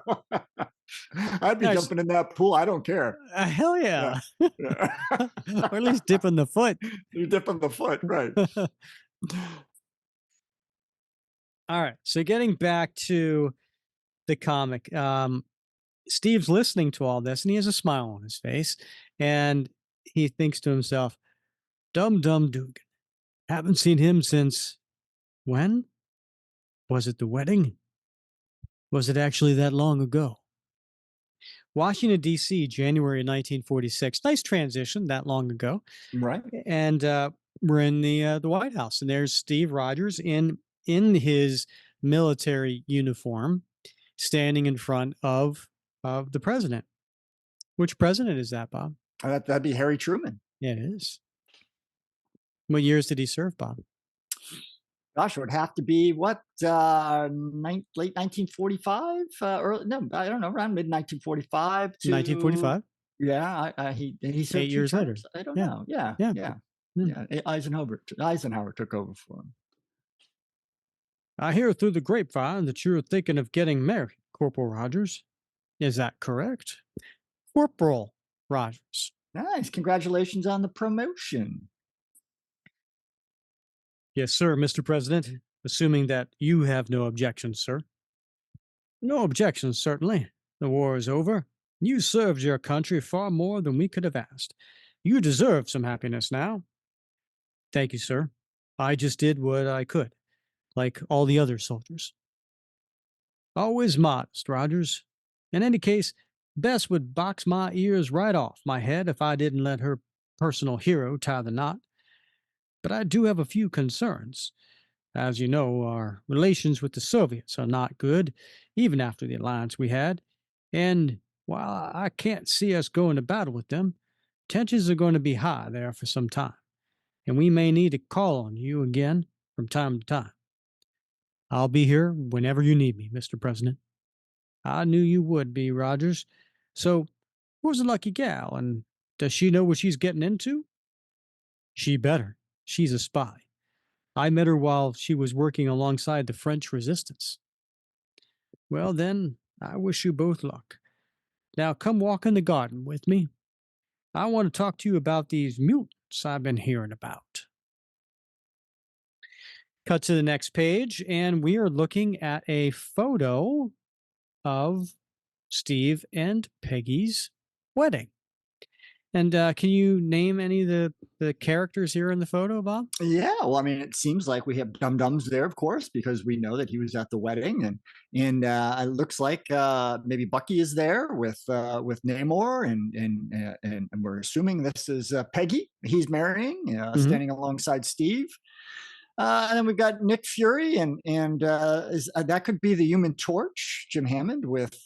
S3: I'd be jumping in that pool. I don't care.
S2: Hell yeah. Or at least dipping the foot.
S3: You're dipping the foot, right.
S2: All right. So getting back to the comic, Steve's listening to all this and he has a smile on his face and he thinks to himself, Dum Dugan. Haven't seen him since when? Was it the wedding? Was it actually that long ago? Washington, D.C., January 1946. Nice transition that long ago.
S3: Right.
S2: And we're in the White House, and there's Steve Rogers in his military uniform, standing in front of the president. Which president is that, Bob?
S3: That'd be Harry Truman.
S2: Yeah, it is. What years did he serve, Bob?
S3: Gosh, it would have to be what, late 1945? No, I don't know, around mid 1945 to
S2: 1945.
S3: Yeah, he served
S2: 8 years later.
S3: I don't know. Yeah. Eisenhower took over for him.
S2: I hear through the grapevine that you're thinking of getting married, Corporal Rogers. Is that correct? Corporal Rogers.
S3: Nice. Congratulations on the promotion.
S2: Yes, sir, Mr. President, assuming that you have no objections, sir. No objections, certainly. The war is over. You served your country far more than we could have asked. You deserve some happiness now. Thank you, sir. I just did what I could, like all the other soldiers. Always modest, Rogers. In any case, Bess would box my ears right off my head if I didn't let her personal hero tie the knot. But I do have a few concerns. As you know, our relations with the Soviets are not good, even after the alliance we had. And while I can't see us going to battle with them, tensions are going to be high there for some time, and we may need to call on you again from time to time. I'll be here whenever you need me, Mr. President. I knew you would be, Rogers. So, who's a lucky gal, and does she know what she's getting into? She better. She's a spy. I met her while she was working alongside the French resistance. Well, then, I wish you both luck. Now, come walk in the garden with me. I want to talk to you about these mutants I've been hearing about. Cut to the next page, and we are looking at a photo of Steve and Peggy's wedding. And can you name any of the characters here in the photo, Bob?
S3: Yeah, well, I mean, it seems like we have Dum Dums there, of course, because we know that he was at the wedding, and it looks like maybe Bucky is there with Namor, and we're assuming this is Peggy. He's marrying, standing alongside Steve. And then we've got Nick Fury, and that could be the Human Torch, Jim Hammond, with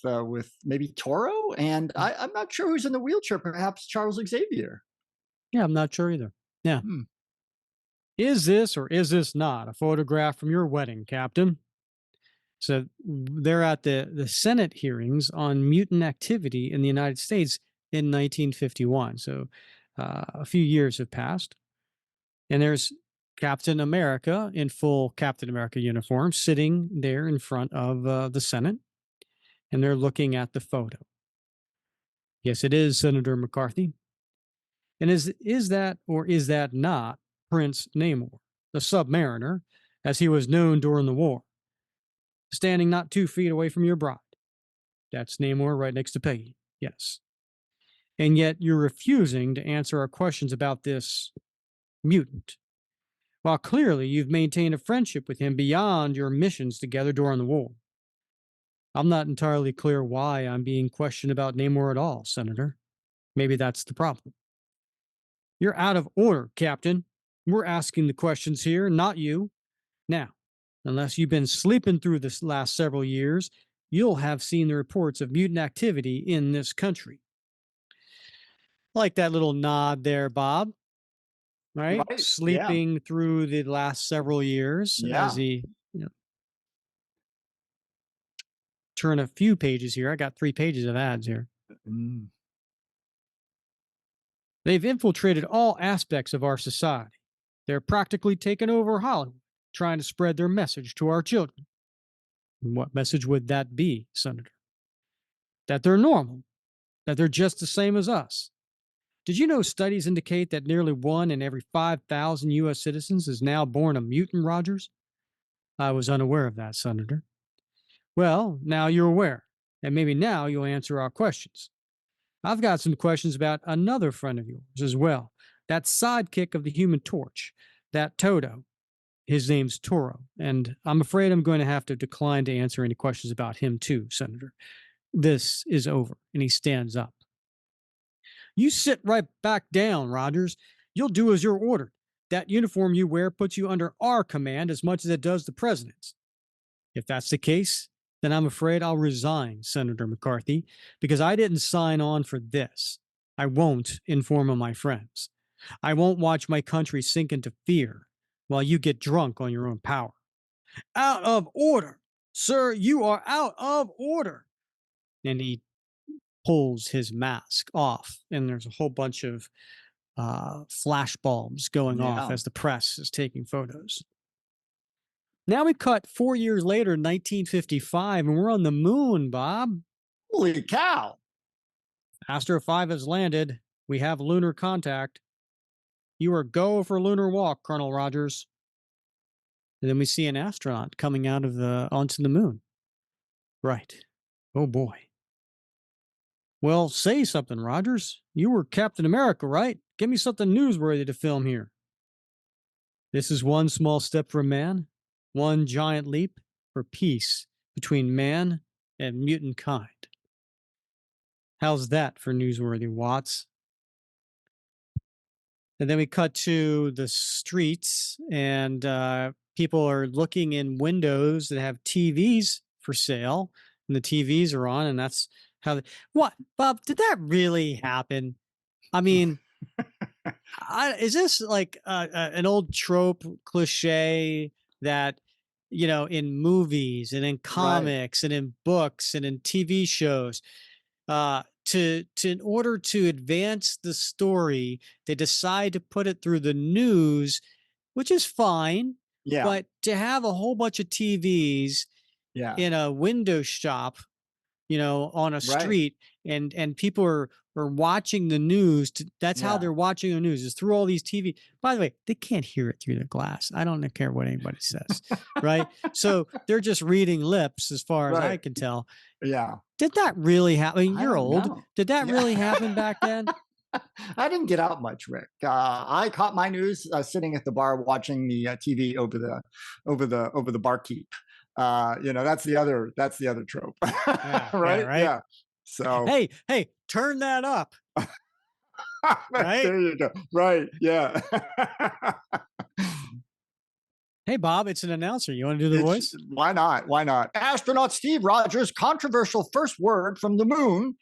S3: maybe Toro, and I'm not sure who's in the wheelchair. Perhaps Charles Xavier.
S2: Yeah, I'm not sure either. Yeah. Is this or is this not a photograph from your wedding, Captain? So they're at the Senate hearings on mutant activity in the United States in 1951. So a few years have passed. And there's Captain America in full Captain America uniform sitting there in front of the Senate. And they're looking at the photo. Yes, it is Senator McCarthy. And is that or is that not Prince Namor, the Submariner, as he was known during the war, standing not 2 feet away from your bride? That's Namor right next to Peggy. Yes. And yet you're refusing to answer our questions about this mutant, while clearly you've maintained a friendship with him beyond your missions together during the war. I'm not entirely clear why I'm being questioned about Namor at all, Senator. Maybe that's the problem. You're out of order, Captain. We're asking the questions here, not you. Now, unless you've been sleeping through this last several years, you'll have seen the reports of mutant activity in this country. Like that little nod there, Bob. Right? Sleeping through the last several years as he, turn a few pages here. I got 3 pages of ads here. They've infiltrated all aspects of our society. They're practically taken over Hollywood, trying to spread their message to our children. And what message would that be, Senator? That they're normal, that they're just the same as us. Did you know studies indicate that nearly 1 in every 5,000 U.S. citizens is now born a mutant, Rogers? I was unaware of that, Senator. Well, now you're aware, and maybe now you'll answer our questions. I've got some questions about another friend of yours as well, that sidekick of the Human Torch, that Toto. His name's Toro, and I'm afraid I'm going to have to decline to answer any questions about him too, Senator. This is over, and he stands up. You sit right back down, Rogers. You'll do as you're ordered. That uniform you wear puts you under our command as much as it does the president's. If that's the case, then I'm afraid I'll resign, Senator McCarthy, because I didn't sign on for this. I won't inform on my friends. I won't watch my country sink into fear while you get drunk on your own power. Out of order! Sir, you are out of order! And he pulls his mask off, and there's a whole bunch of flash bulbs going off as the press is taking photos. Now we cut 4 years later, 1955, and we're on the moon, Bob.
S3: Holy cow!
S2: Astro 5 has landed. we have lunar contact. You are go for lunar walk, Colonel Rogers. And then we see an astronaut coming out of onto the moon. Right. Oh boy. Well, say something, Rogers. You were Captain America, right? Give me something newsworthy to film here. This is one small step for man, one giant leap for peace between man and mutant kind. How's that for newsworthy, Watts? And then we cut to the streets, and people are looking in windows that have TVs for sale, and the TVs are on, and that's how. What, Bob? Did that really happen? I mean, is this like an old trope cliche that, in movies and in
S3: Right.
S2: comics and in books and in TV shows, to in order to advance the story, they decide to put it through the news, which is fine.
S3: Yeah.
S2: But to have a whole bunch of TVs
S3: Yeah.
S2: in a window shop, on a
S3: Right.
S2: street, and people are watching the news. That's how
S3: Yeah.
S2: they're watching the news, is through all these TV. By the way, they can't hear it through the glass. I don't care what anybody says, right? So they're just reading lips, as far as I
S3: Right.
S2: can tell.
S3: Yeah.
S2: Did that really happen? I mean,
S3: I
S2: you're
S3: don't
S2: old.
S3: know.
S2: Did that
S3: Yeah.
S2: really happen back then?
S3: I didn't get out much, Rick. I caught my news sitting at the bar watching the TV over the barkeep. That's the other trope,
S2: Yeah,
S3: right?
S2: right.
S3: Yeah. So
S2: Hey, turn that up. Right?
S3: there you go. Right. Yeah.
S2: Hey, Bob, it's an announcer. You want to do the voice?
S3: Why not? Why not? Astronaut Steve Rogers' controversial first word from the moon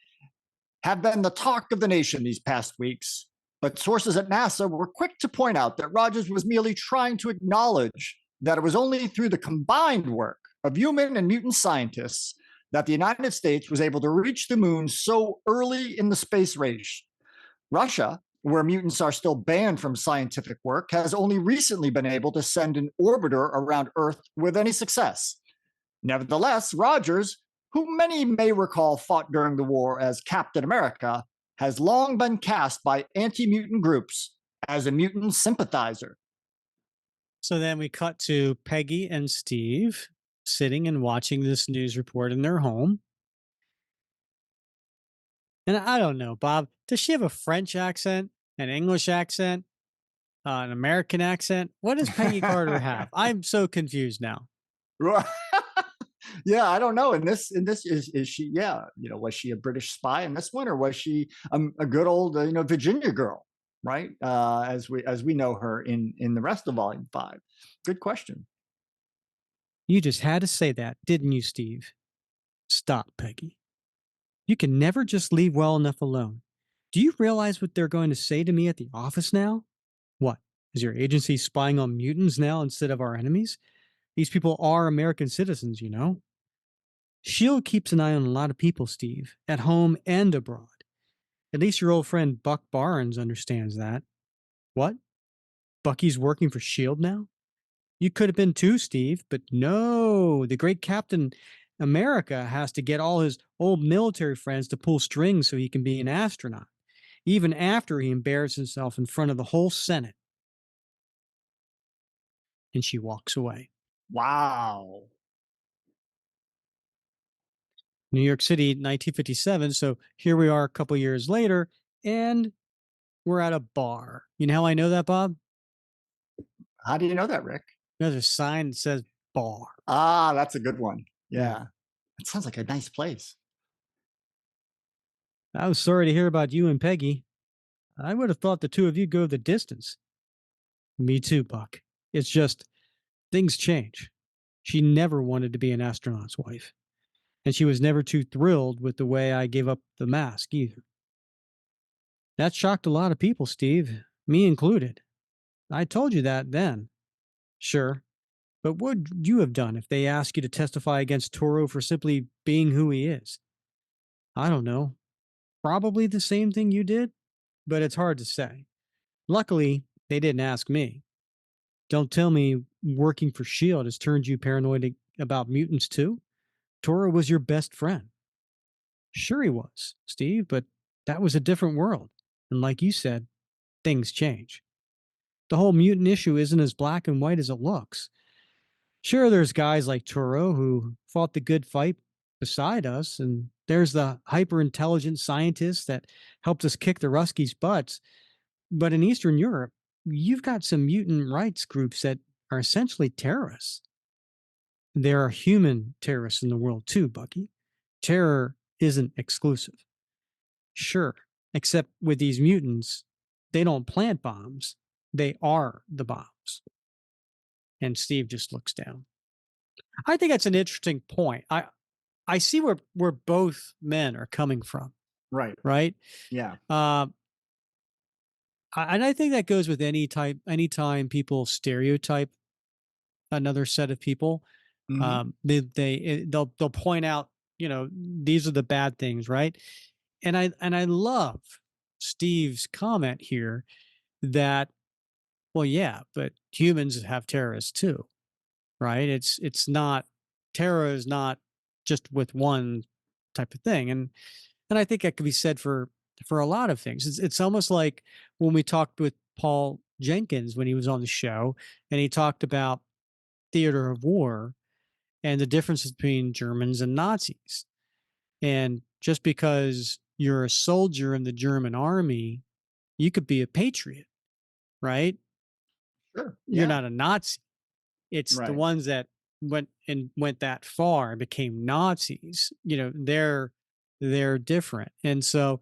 S3: have been the talk of the nation these past weeks. But sources at NASA were quick to point out that Rogers was merely trying to acknowledge that it was only through the combined work of human and mutant scientists that the United States was able to reach the moon so early in the space race. Russia, where mutants are still banned from scientific work, has only recently been able to send an orbiter around Earth with any success. Nevertheless, Rogers, who many may recall fought during the war as Captain America, has long been cast by anti-mutant groups as a mutant sympathizer.
S2: So then we cut to Peggy and Steve sitting and watching this news report in their home. And I don't know, Bob, does she have a French accent, an English accent, an American accent? What does Peggy Carter have? I'm so confused now.
S3: Yeah, I don't know. In this, is she? Yeah, was she a British spy in this one, or was she a good old, Virginia girl? Right, as we know her in the rest of Volume 5. Good question.
S2: You just had to say that, didn't you, Steve? Stop, Peggy. You can never just leave well enough alone. Do you realize what they're going to say to me at the office now? What? Is your agency spying on mutants now instead of our enemies? These people are American citizens, you know. SHIELD keeps an eye on a lot of people, Steve, at home and abroad. At least your old friend Buck Barnes understands that. What? Bucky's working for SHIELD now? You could have been too, Steve, but no, the great Captain America has to get all his old military friends to pull strings so he can be an astronaut, even after he embarrassed himself in front of the whole Senate. And she walks away.
S3: Wow.
S2: New York City, 1957. So here we are a couple years later, and we're at a bar. You know how I know that, Bob?
S3: How do you know that, Rick?
S2: There's a sign that says bar.
S3: Ah, that's a good one. Yeah. It sounds like a nice place.
S2: I was sorry to hear about you and Peggy. I would have thought the two of you go the distance. Me too, Buck. It's just things change. She never wanted to be an astronaut's wife. And she was never too thrilled with the way I gave up the mask either. That shocked a lot of people, Steve, me included. I told you that then. Sure. But what would you have done if they asked you to testify against Toro for simply being who he is? I don't know. Probably the same thing you did, but it's hard to say. Luckily, they didn't ask me. Don't tell me working for SHIELD has turned you paranoid about mutants too? Toro was your best friend. Sure he was, Steve, but that was a different world. And like you said, things change. The whole mutant issue isn't as black and white as it looks. Sure, there's guys like Turo who fought the good fight beside us, and there's the hyper intelligent scientist that helped us kick the Ruskies' butts. But in Eastern Europe, you've got some mutant rights groups that are essentially terrorists. There are human terrorists in the world too, Bucky. Terror isn't exclusive. Sure, except with these mutants, they don't plant bombs, they are the bombs. And Steve just looks down. I think that's an interesting point. I see where both men are coming from.
S3: Right.
S2: Right.
S3: Yeah.
S2: And I think that goes with anytime people stereotype another set of people. They'll point out, these are the bad things, right? And I love Steve's comment here that, well, yeah, but humans have terrorists too, right? It's not, terror is not just with one type of thing, and I think that could be said for a lot of things. It's almost like when we talked with Paul Jenkins when he was on the show, and he talked about theater of war and the differences between Germans and Nazis. And just because you're a soldier in the German army, you could be a patriot, right?
S3: Sure.
S2: You're
S3: Yeah.
S2: not a Nazi. It's the
S3: Right.
S2: ones that went that far and became Nazis. They're different. And so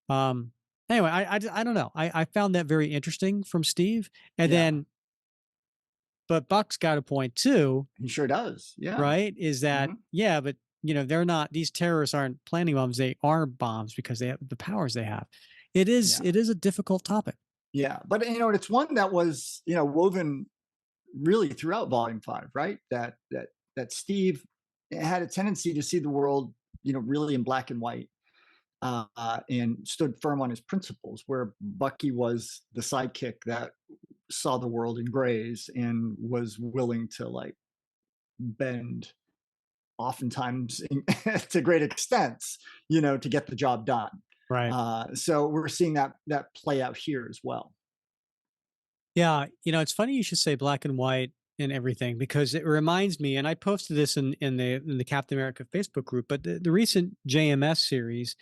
S2: anyway, I don't know. I found that very interesting from Steve. And
S3: Yeah.
S2: then but Buck's got a point too,
S3: He sure does. Yeah.
S2: right? Is that
S3: Mhm.
S2: yeah, but they're not, these terrorists aren't planting bombs, they are bombs because they have the powers they have. It is a difficult topic.
S3: Yeah. But it's one that was, woven really throughout volume 5, right? That Steve had a tendency to see the world, really in black and white, and stood firm on his principles, where Bucky was the sidekick that saw the world in grays and was willing to like bend oftentimes to great extents, to get the job done.
S2: Right.
S3: So we're seeing that play out here as well.
S2: Yeah, it's funny you should say black and white and everything, because it reminds me, and I posted this in the Captain America Facebook group, but the recent JMS series,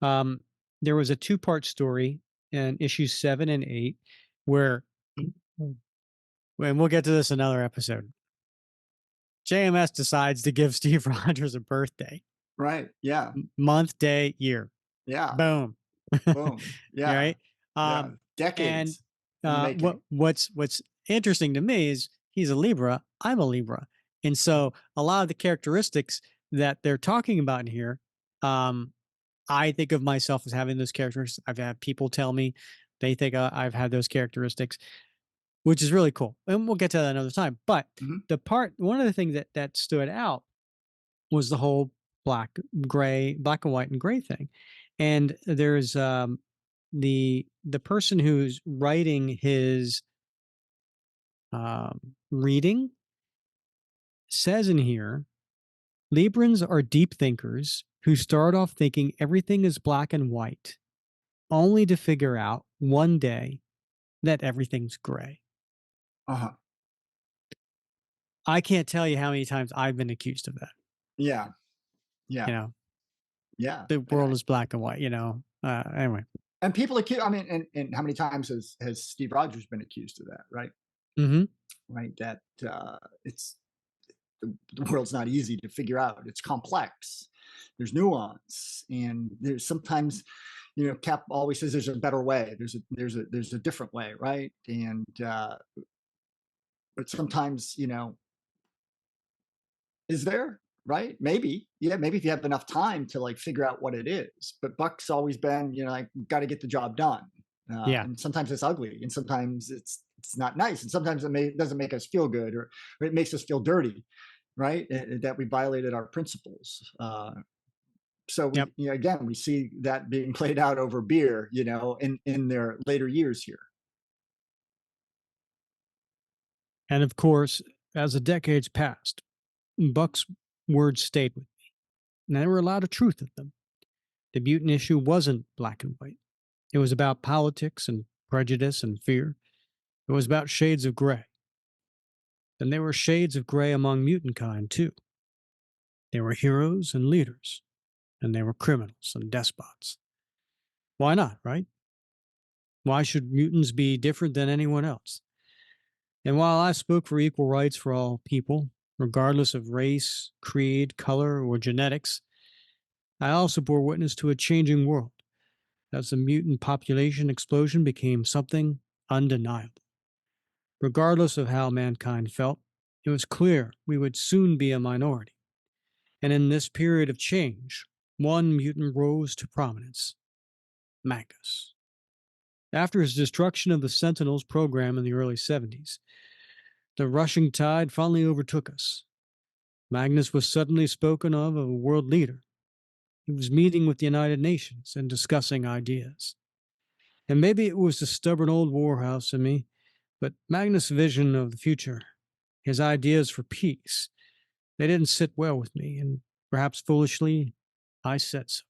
S2: there was a 2-part story in issues 7 and 8 where, and we'll get to this in another episode. JMS decides to give Steve Rogers a birthday.
S3: Right. Yeah.
S2: Month, day, year.
S3: Yeah.
S2: Boom.
S3: Boom. Yeah.
S2: Right.
S3: Yeah. Decades.
S2: And what's interesting to me is he's a Libra, I'm a Libra, and so a lot of the characteristics that they're talking about in here, I think of myself as having those characteristics. I've had people tell me they think I've had those characteristics, which is really cool, and we'll get to that another time. But one of the things that stood out was the whole black and white and gray thing, and there's the person who's writing his reading says in here, Librans are deep thinkers who start off thinking everything is black and white, only to figure out one day that everything's gray. I can't tell you how many times I've been accused of that.
S3: Yeah. Yeah. Yeah.
S2: The world is black and white, anyway.
S3: And people accuse, and how many times has Steve Rogers been accused of that, right?
S2: Mm-hmm.
S3: Right. That it's the world's not easy to figure out. It's complex. There's nuance, and there's sometimes, Cap always says there's a better way. There's a different way, right? And but sometimes, is there? Right? Maybe. Yeah, maybe if you have enough time to like figure out what it is. But Buck's always been, like, got to get the job done. And sometimes it's ugly, and sometimes it's not nice, and sometimes it doesn't make us feel good, or it makes us feel dirty, right? That we violated our principles. So again, we see that being played out over beer, in their later years here.
S2: And of course, as the decades passed, Buck's words stayed with me, and there were a lot of truth in them. The mutant issue wasn't black and white. It was about politics and prejudice and fear. It was about shades of gray. And there were shades of gray among mutant kind, too. There were heroes and leaders, and there were criminals and despots. Why not, right? Why should mutants be different than anyone else? And while I spoke for equal rights for all people, regardless of race, creed, color, or genetics, I also bore witness to a changing world as the mutant population explosion became something undeniable. Regardless of how mankind felt, it was clear we would soon be a minority. And in this period of change, one mutant rose to prominence: Magus. After his destruction of the Sentinels program in the early 70s, the rushing tide finally overtook us. Magnus was suddenly spoken of as a world leader. He was meeting with the United Nations and discussing ideas. And maybe it was the stubborn old warhouse in me, but Magnus' vision of the future, his ideas for peace, they didn't sit well with me, and perhaps foolishly, I said so.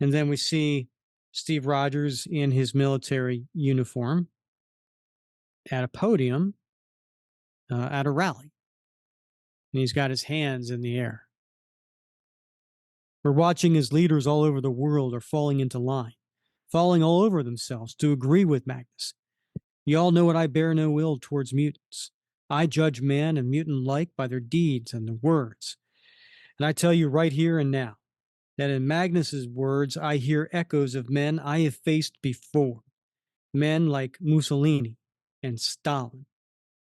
S2: And then we see Steve Rogers in his military uniform at a podium at a rally. And he's got his hands in the air. We're watching as leaders all over the world are falling into line, falling all over themselves to agree with Magnus. You all know what I bear no ill towards mutants. I judge man and mutant alike by their deeds and their words. And I tell you right here and now that in Magnus's words, I hear echoes of men I have faced before. Men like Mussolini and Stalin.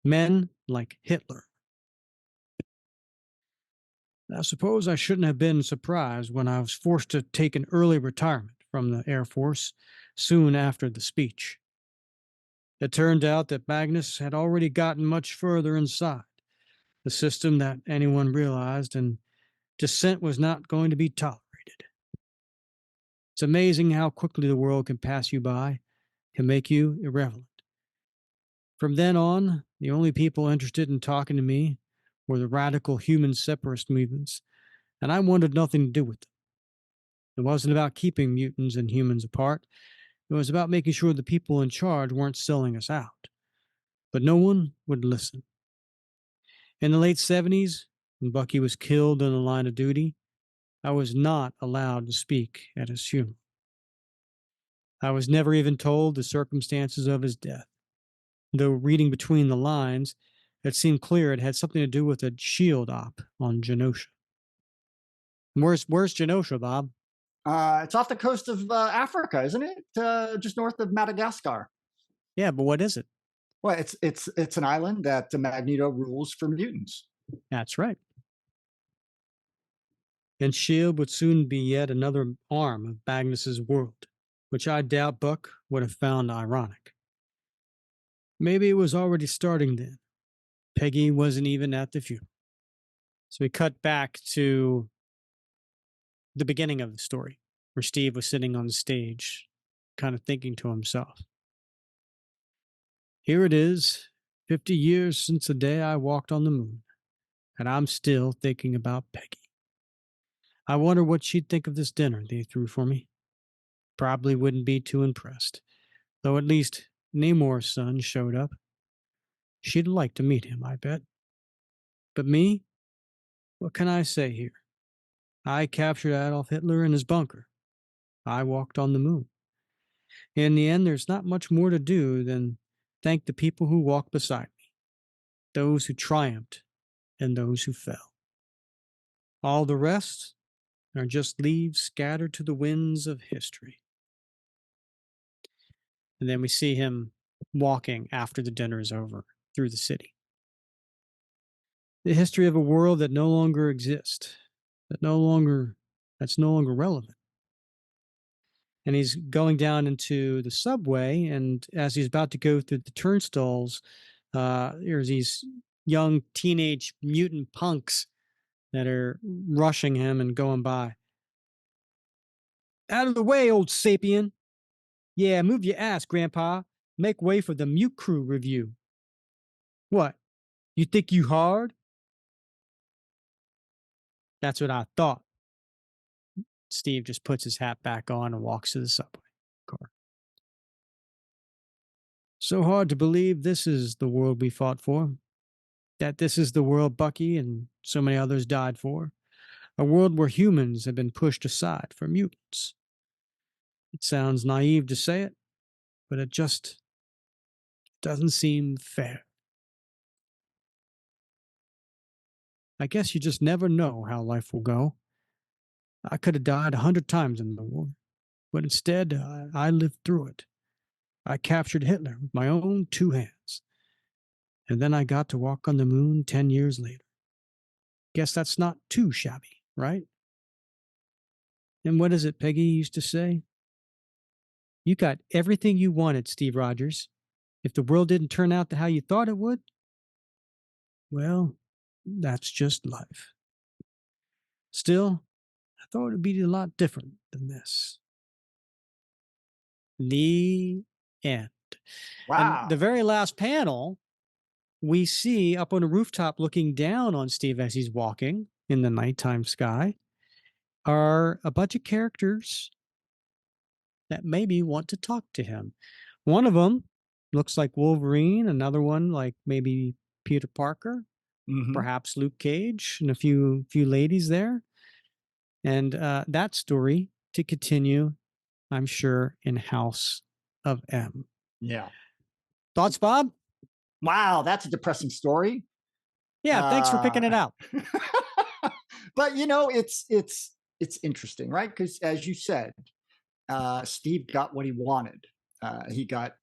S2: Men like Hitler. I suppose I shouldn't have been surprised when I was forced to take an early retirement from the Air Force soon after the speech. It turned out that Magnus had already gotten much further inside the system than anyone realized, and dissent was not going to be tolerated. It's amazing how quickly the world can pass you by, can make you irrelevant. From then on, the only people interested in talking to me were the radical human separatist movements, and I wanted nothing to do with them. It wasn't about keeping mutants and humans apart. It was about making sure the people in charge weren't selling us out. But no one would listen. In the late 70s, when Bucky was killed in the line of duty, I was not allowed to speak at his funeral. I was never even told the circumstances of his death, though reading between the lines, it seemed clear it had something to do with a shield op on Genosha. Where's Genosha, Bob?
S3: It's off the coast of Africa, isn't it? Just north of Madagascar.
S2: Yeah, but what is it?
S3: Well, it's an island that Magneto rules for mutants.
S2: That's right. And S.H.I.E.L.D. would soon be yet another arm of Magnus's world, which I doubt Buck would have found ironic. Maybe it was already starting then. Peggy wasn't even at the funeral. So we cut back to the beginning of the story, where Steve was sitting on the stage, kind of thinking to himself. Here it is, 50 years since the day I walked on the moon, and I'm still thinking about Peggy. I wonder what she'd think of this dinner they threw for me. Probably wouldn't be too impressed, though at least Namor's son showed up. She'd like to meet him, I bet. But me? What can I say here? I captured Adolf Hitler in his bunker. I walked on the moon. In the end, there's not much more to do than thank the people who walked beside me, those who triumphed and those who fell. All the rest are just leaves scattered to the winds of history. And then we see him walking after the dinner is over through the city. The history of a world that no longer exists, that's no longer relevant. And he's going down into the subway, and as he's about to go through the turnstiles, there's these young teenage mutant punks that are rushing him and going by. Out of the way, old sapien. Yeah, move your ass, Grandpa. Make way for the Mute Crew review. What? You think you hard? That's what I thought. Steve just puts his hat back on and walks to the subway. So hard to believe this is the world we fought for. That this is the world Bucky and so many others died for. A world where humans have been pushed aside for mutants. It sounds naive to say it, but it just doesn't seem fair. I guess you just never know how life will go. I could have died 100 times in the war, but instead, I lived through it. I captured Hitler with my own 2 hands. And then I got to walk on the moon 10 years later. Guess that's not too shabby, right? And what is it Peggy used to say? You got everything you wanted, Steve Rogers. If the world didn't turn out to how you thought it would, well, that's just life. Still, I thought it'd be a lot different than this. The end. And
S3: Wow.
S2: the very last panel, we see up on a rooftop looking down on Steve as he's walking in the nighttime sky are a bunch of characters that maybe want to talk to him. One of them looks like Wolverine, another one like maybe Peter Parker, perhaps Luke Cage, and a few ladies there. And that story to continue, I'm sure, in House of M.
S3: Yeah.
S2: Thoughts, Bob?
S3: Wow, that's a depressing story.
S2: Yeah, thanks for picking it out.
S3: But it's interesting, right? Because as you said, Steve got what he wanted. He got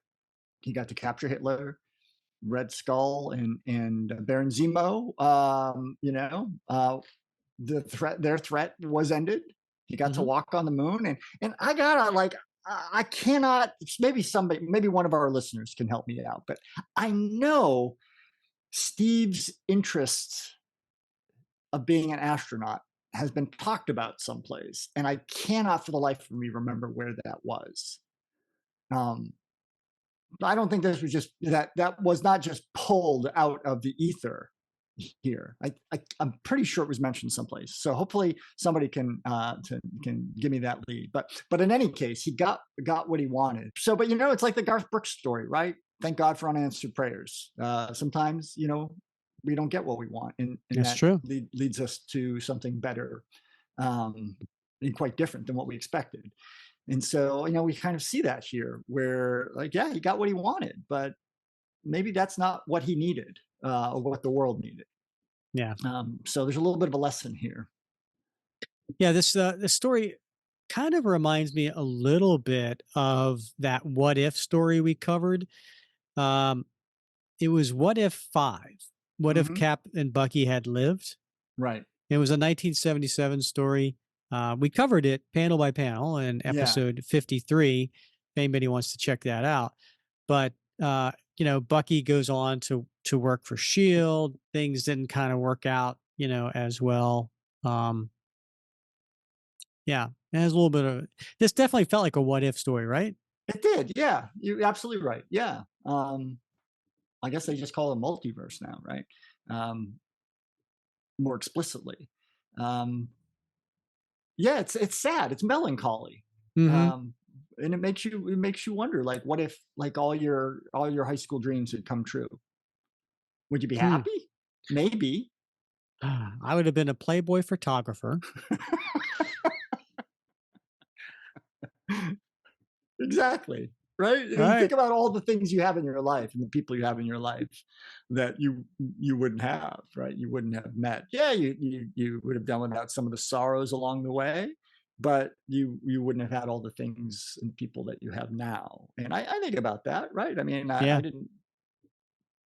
S3: to capture Hitler, Red Skull, and Baron Zemo. Their threat was ended. He got to walk on the moon, and I gotta I cannot. Maybe one of our listeners can help me out, but I know Steve's interest of being an astronaut has been talked about someplace, and I cannot for the life of me remember where that was. I don't think this was just that was not just pulled out of the ether here. I'm pretty sure it was mentioned someplace. So hopefully somebody can give me that lead. But in any case, he got what he wanted. So, but it's like the Garth Brooks story, right? Thank God for unanswered prayers. Sometimes we don't get what we want, and
S2: That's
S3: that
S2: true.
S3: leads us to something better, and quite different than what we expected. And so, we kind of see that here where he got what he wanted, but maybe that's not what he needed, or what the world needed.
S2: Yeah.
S3: So there's a little bit of a lesson here.
S2: Yeah, this story kind of reminds me a little bit of that What If story we covered. It was What If 5. What if Cap and Bucky had lived?
S3: Right.
S2: It was a 1977 story. We covered it panel by panel in episode 53. If anybody wants to check that out. But Bucky goes on to work for S.H.I.E.L.D. Things didn't kind of work out, as well. Yeah, it has a little bit of. This definitely felt like a what if story, right?
S3: It did. Yeah, you're absolutely right. Yeah. I guess they just call it a multiverse now, right? More explicitly. Yeah, it's sad. It's melancholy.
S2: Mm-hmm.
S3: And it makes you wonder, what if all your high school dreams had come true? Would you be happy? Maybe.
S2: I would have been a Playboy photographer.
S3: Exactly. Right?
S2: Right.
S3: Think about all the things you have in your life and the people you have in your life that you wouldn't have, right? You wouldn't have met. Yeah, you would have done without some of the sorrows along the way, but you wouldn't have had all the things and people that you have now. And I think about that, right? I mean, I didn't.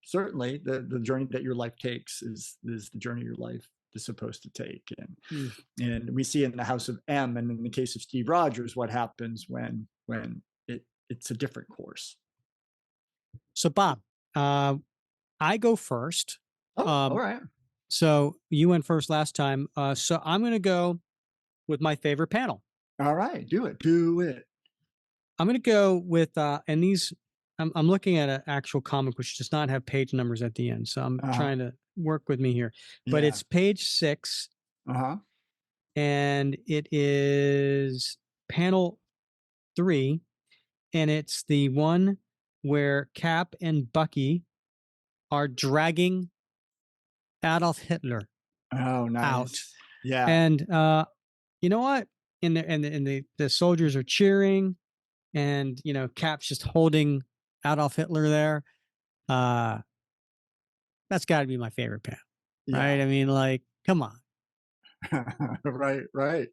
S3: Certainly, the journey that your life takes is the journey your life is supposed to take, and we see in the House of M, and in the case of Steve Rogers, what happens when it's a different course.
S2: So, Bob, I go first.
S3: All right.
S2: So you went first last time. So I'm going to go with my favorite panel.
S3: All right, do it.
S2: I'm going to go with, and these, I'm looking at an actual comic which does not have page numbers at the end. So I'm trying to work with me here, but it's page 6. And it is panel 3. And it's the one where Cap and Bucky are dragging Adolf Hitler
S3: Oh, nice.
S2: out.
S3: Yeah.
S2: And you know what? The soldiers are cheering, and Cap's just holding Adolf Hitler there. That's got to be my favorite panel, right? I mean, like, come on.
S3: Right.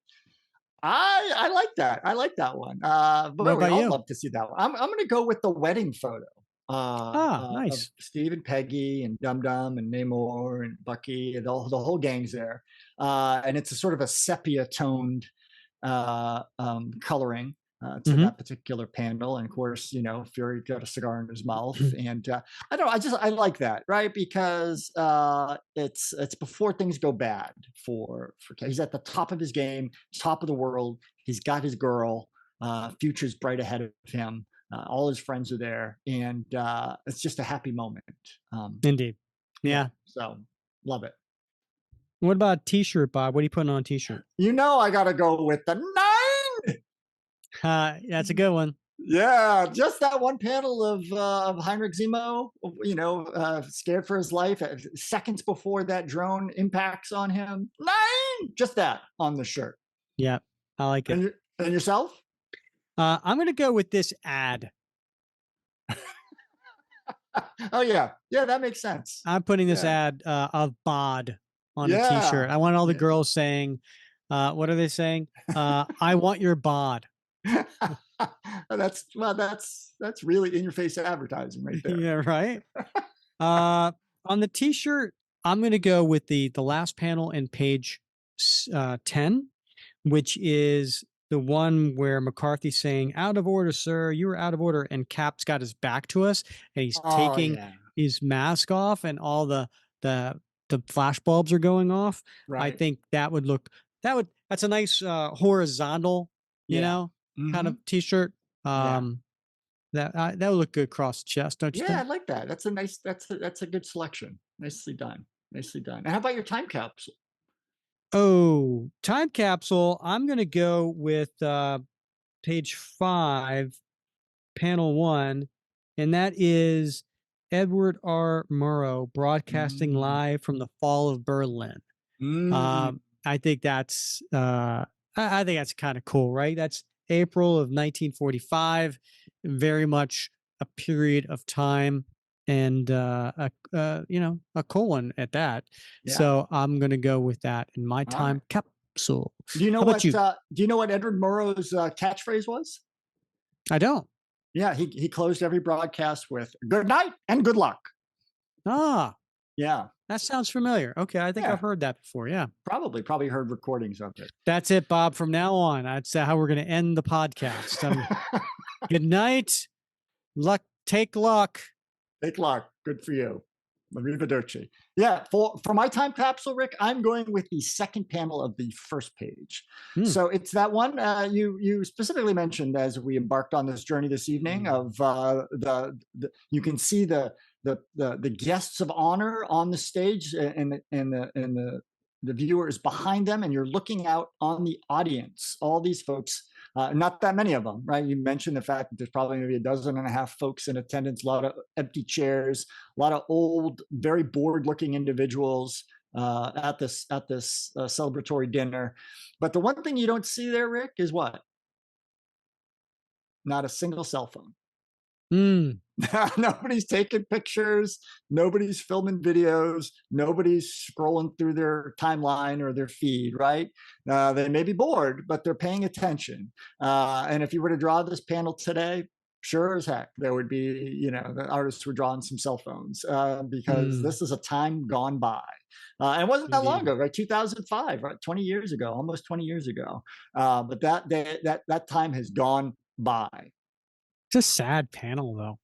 S3: I like that. I like that one. But
S2: What about
S3: I'd
S2: you?
S3: love to see that one. I'm going to go with the wedding photo. Of
S2: Nice.
S3: Steve and Peggy and Dum Dum and Namor and Bucky and the whole gang's there. And it's a sort of a sepia toned coloring to that particular panel. And of course, Fury got a cigar in his mouth. And I like that, right? Because it's before things go bad for he's at the top of his game, top of the world. He's got his girl, future's bright ahead of him. All his friends are there, and it's just a happy moment.
S2: Indeed. Yeah.
S3: So love it.
S2: What about a t-shirt, Bob? What are you putting on a t-shirt?
S3: I got to go with the 9.
S2: That's a good one.
S3: Yeah, just that one panel of Heinrich Zemo, scared for his life seconds before that drone impacts on him. 9, just that on the shirt.
S2: Yeah, I like it.
S3: And yourself?
S2: I'm going to go with this ad.
S3: Oh yeah, that makes sense.
S2: I'm putting this ad of bod on a t-shirt. I want all the girls saying, what are they saying? I want your bod.
S3: That's really in your face advertising right there.
S2: Yeah, right. On the t-shirt, I'm going to go with the last panel in page 10, which is the one where McCarthy's saying, "Out of order, sir. You were out of order." And Cap's got his back to us, and he's taking his mask off, and all the flash bulbs are going off. Right. I think that's a nice horizontal, kind of t-shirt. That would look good across the chest, don't you think?
S3: Yeah, I like that. That's a good selection. Nicely done. And how about your time capsule?
S2: Oh, time capsule. I'm going to go with page 5, panel 1, and that is Edward R. Murrow broadcasting live from the fall of Berlin. I think that's kind of cool, right? That's April of 1945, very much a period of time, and a cool one at that. Yeah. So I'm going to go with that in my time capsule.
S3: Do you know what? Do you know what Edward Murrow's catchphrase was?
S2: I don't.
S3: Yeah, he closed every broadcast with "Good night and good luck." Yeah.
S2: That sounds familiar. Okay, I think I've heard that before. Yeah,
S3: probably heard recordings of it.
S2: That's it, Bob. From now on, that's how we're going to end the podcast. Good night. Luck. Take luck.
S3: Take luck. Good for you. Arrivederci. Yeah, for my time capsule, Rick, I'm going with the second panel of the first page. So it's that one you specifically mentioned as we embarked on this journey this evening of you can see the guests of honor on the stage and the viewers behind them, and you're looking out on the audience. All these folks. Not that many of them, right? You mentioned the fact that there's probably maybe 12 folks in attendance, a lot of empty chairs, a lot of old, very bored-looking individuals at this celebratory dinner. But the one thing you don't see there, Rick, is what? Not a single cell phone. Nobody's taking pictures. Nobody's filming videos. Nobody's scrolling through their timeline or their feed, right? They may be bored, but they're paying attention. And if you were to draw this panel today, sure as heck, there would be, the artists were drawing some cell phones because this is a time gone by. And it wasn't that long ago, right? 2005, right? 20 years ago, almost 20 years ago. But that time has gone by.
S2: It's a sad panel, though.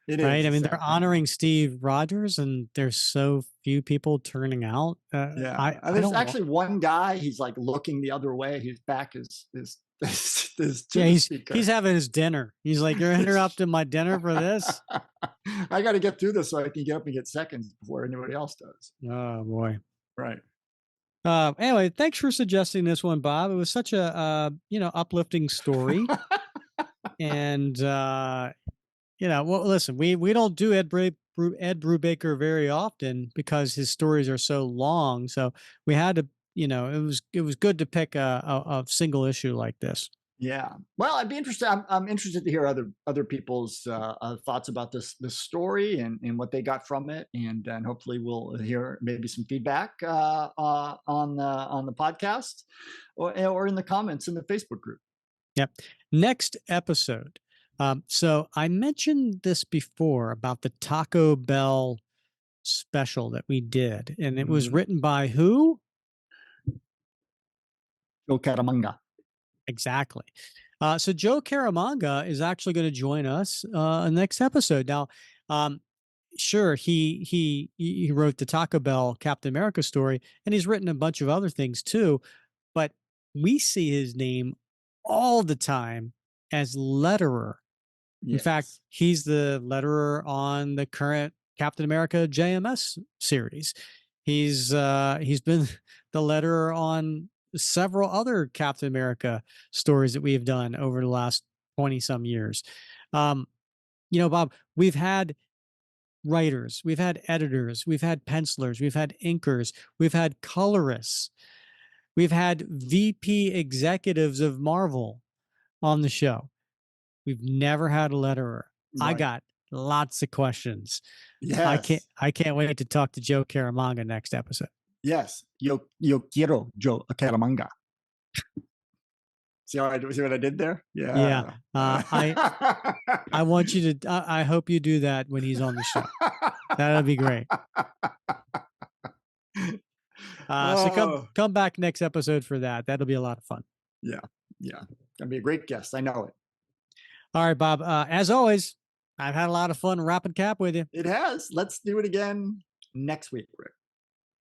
S3: It
S2: right?
S3: Is
S2: I mean, they're honoring Steve Rogers, and there's so few people turning out.
S3: There's actually one guy. He's like looking the other way. His back is
S2: he's having his dinner. He's like, "You're interrupting my dinner for this."
S3: I got to get through this so I can get up and get seconds before anybody else does.
S2: Oh boy!
S3: Right.
S2: Anyway, thanks for suggesting this one, Bob. It was such a uplifting story. And well, listen, we don't do Ed Brubaker very often because his stories are so long. So we had to, it was good to pick a single issue like this.
S3: Yeah. Well, I'd be interested. I'm interested to hear other people's thoughts about this story and what they got from it, and hopefully we'll hear maybe some feedback on the podcast or in the comments in the Facebook group.
S2: Yep. Next episode. So I mentioned this before about the Taco Bell special that we did, and it was written by who?
S3: Joe Caramanga.
S2: Exactly. So Joe Caramanga is actually going to join us next episode. Now, sure, he wrote the Taco Bell Captain America story, and he's written a bunch of other things too. But we see his name all the time as letterer.
S3: Yes.
S2: In fact, he's the letterer on the current Captain America JMS series. He's been the letterer on several other Captain America stories that we've done over the last 20 some years. Bob, we've had writers, we've had editors, we've had pencilers, we've had inkers, we've had colorists, we've had VP executives of Marvel on the show. We've never had a letterer. Right. I got lots of questions.
S3: Yes.
S2: I can't wait to talk to Joe Caramanga next episode.
S3: Yes. Yo quiero Joe Caramanga. See what I did there? Yeah.
S2: I want you to, I hope you do that when he's on the show. That'll be great. So come back next episode for that. That'll be a lot of fun.
S3: Yeah. Gonna be a great guest. I know it.
S2: All right, Bob. As always, I've had a lot of fun wrapping cap with you.
S3: It has. Let's do it again next week, Rick.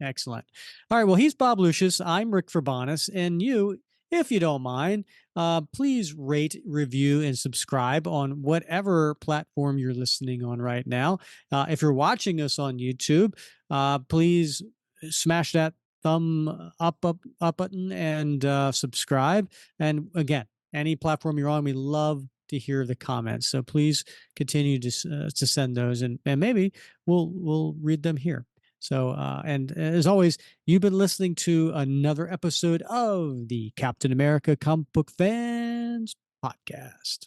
S2: Excellent. All right. Well, he's Bob Lucius. I'm Rick Verbanis. And you, if you don't mind, please rate, review, and subscribe on whatever platform you're listening on right now. If you're watching us on YouTube, please smash that thumb up button and subscribe. And again, any platform you're on, we love to hear the comments. So please continue to send those, and maybe we'll read them here. So, and as always, you've been listening to another episode of the Captain America Comic Book Fans Podcast.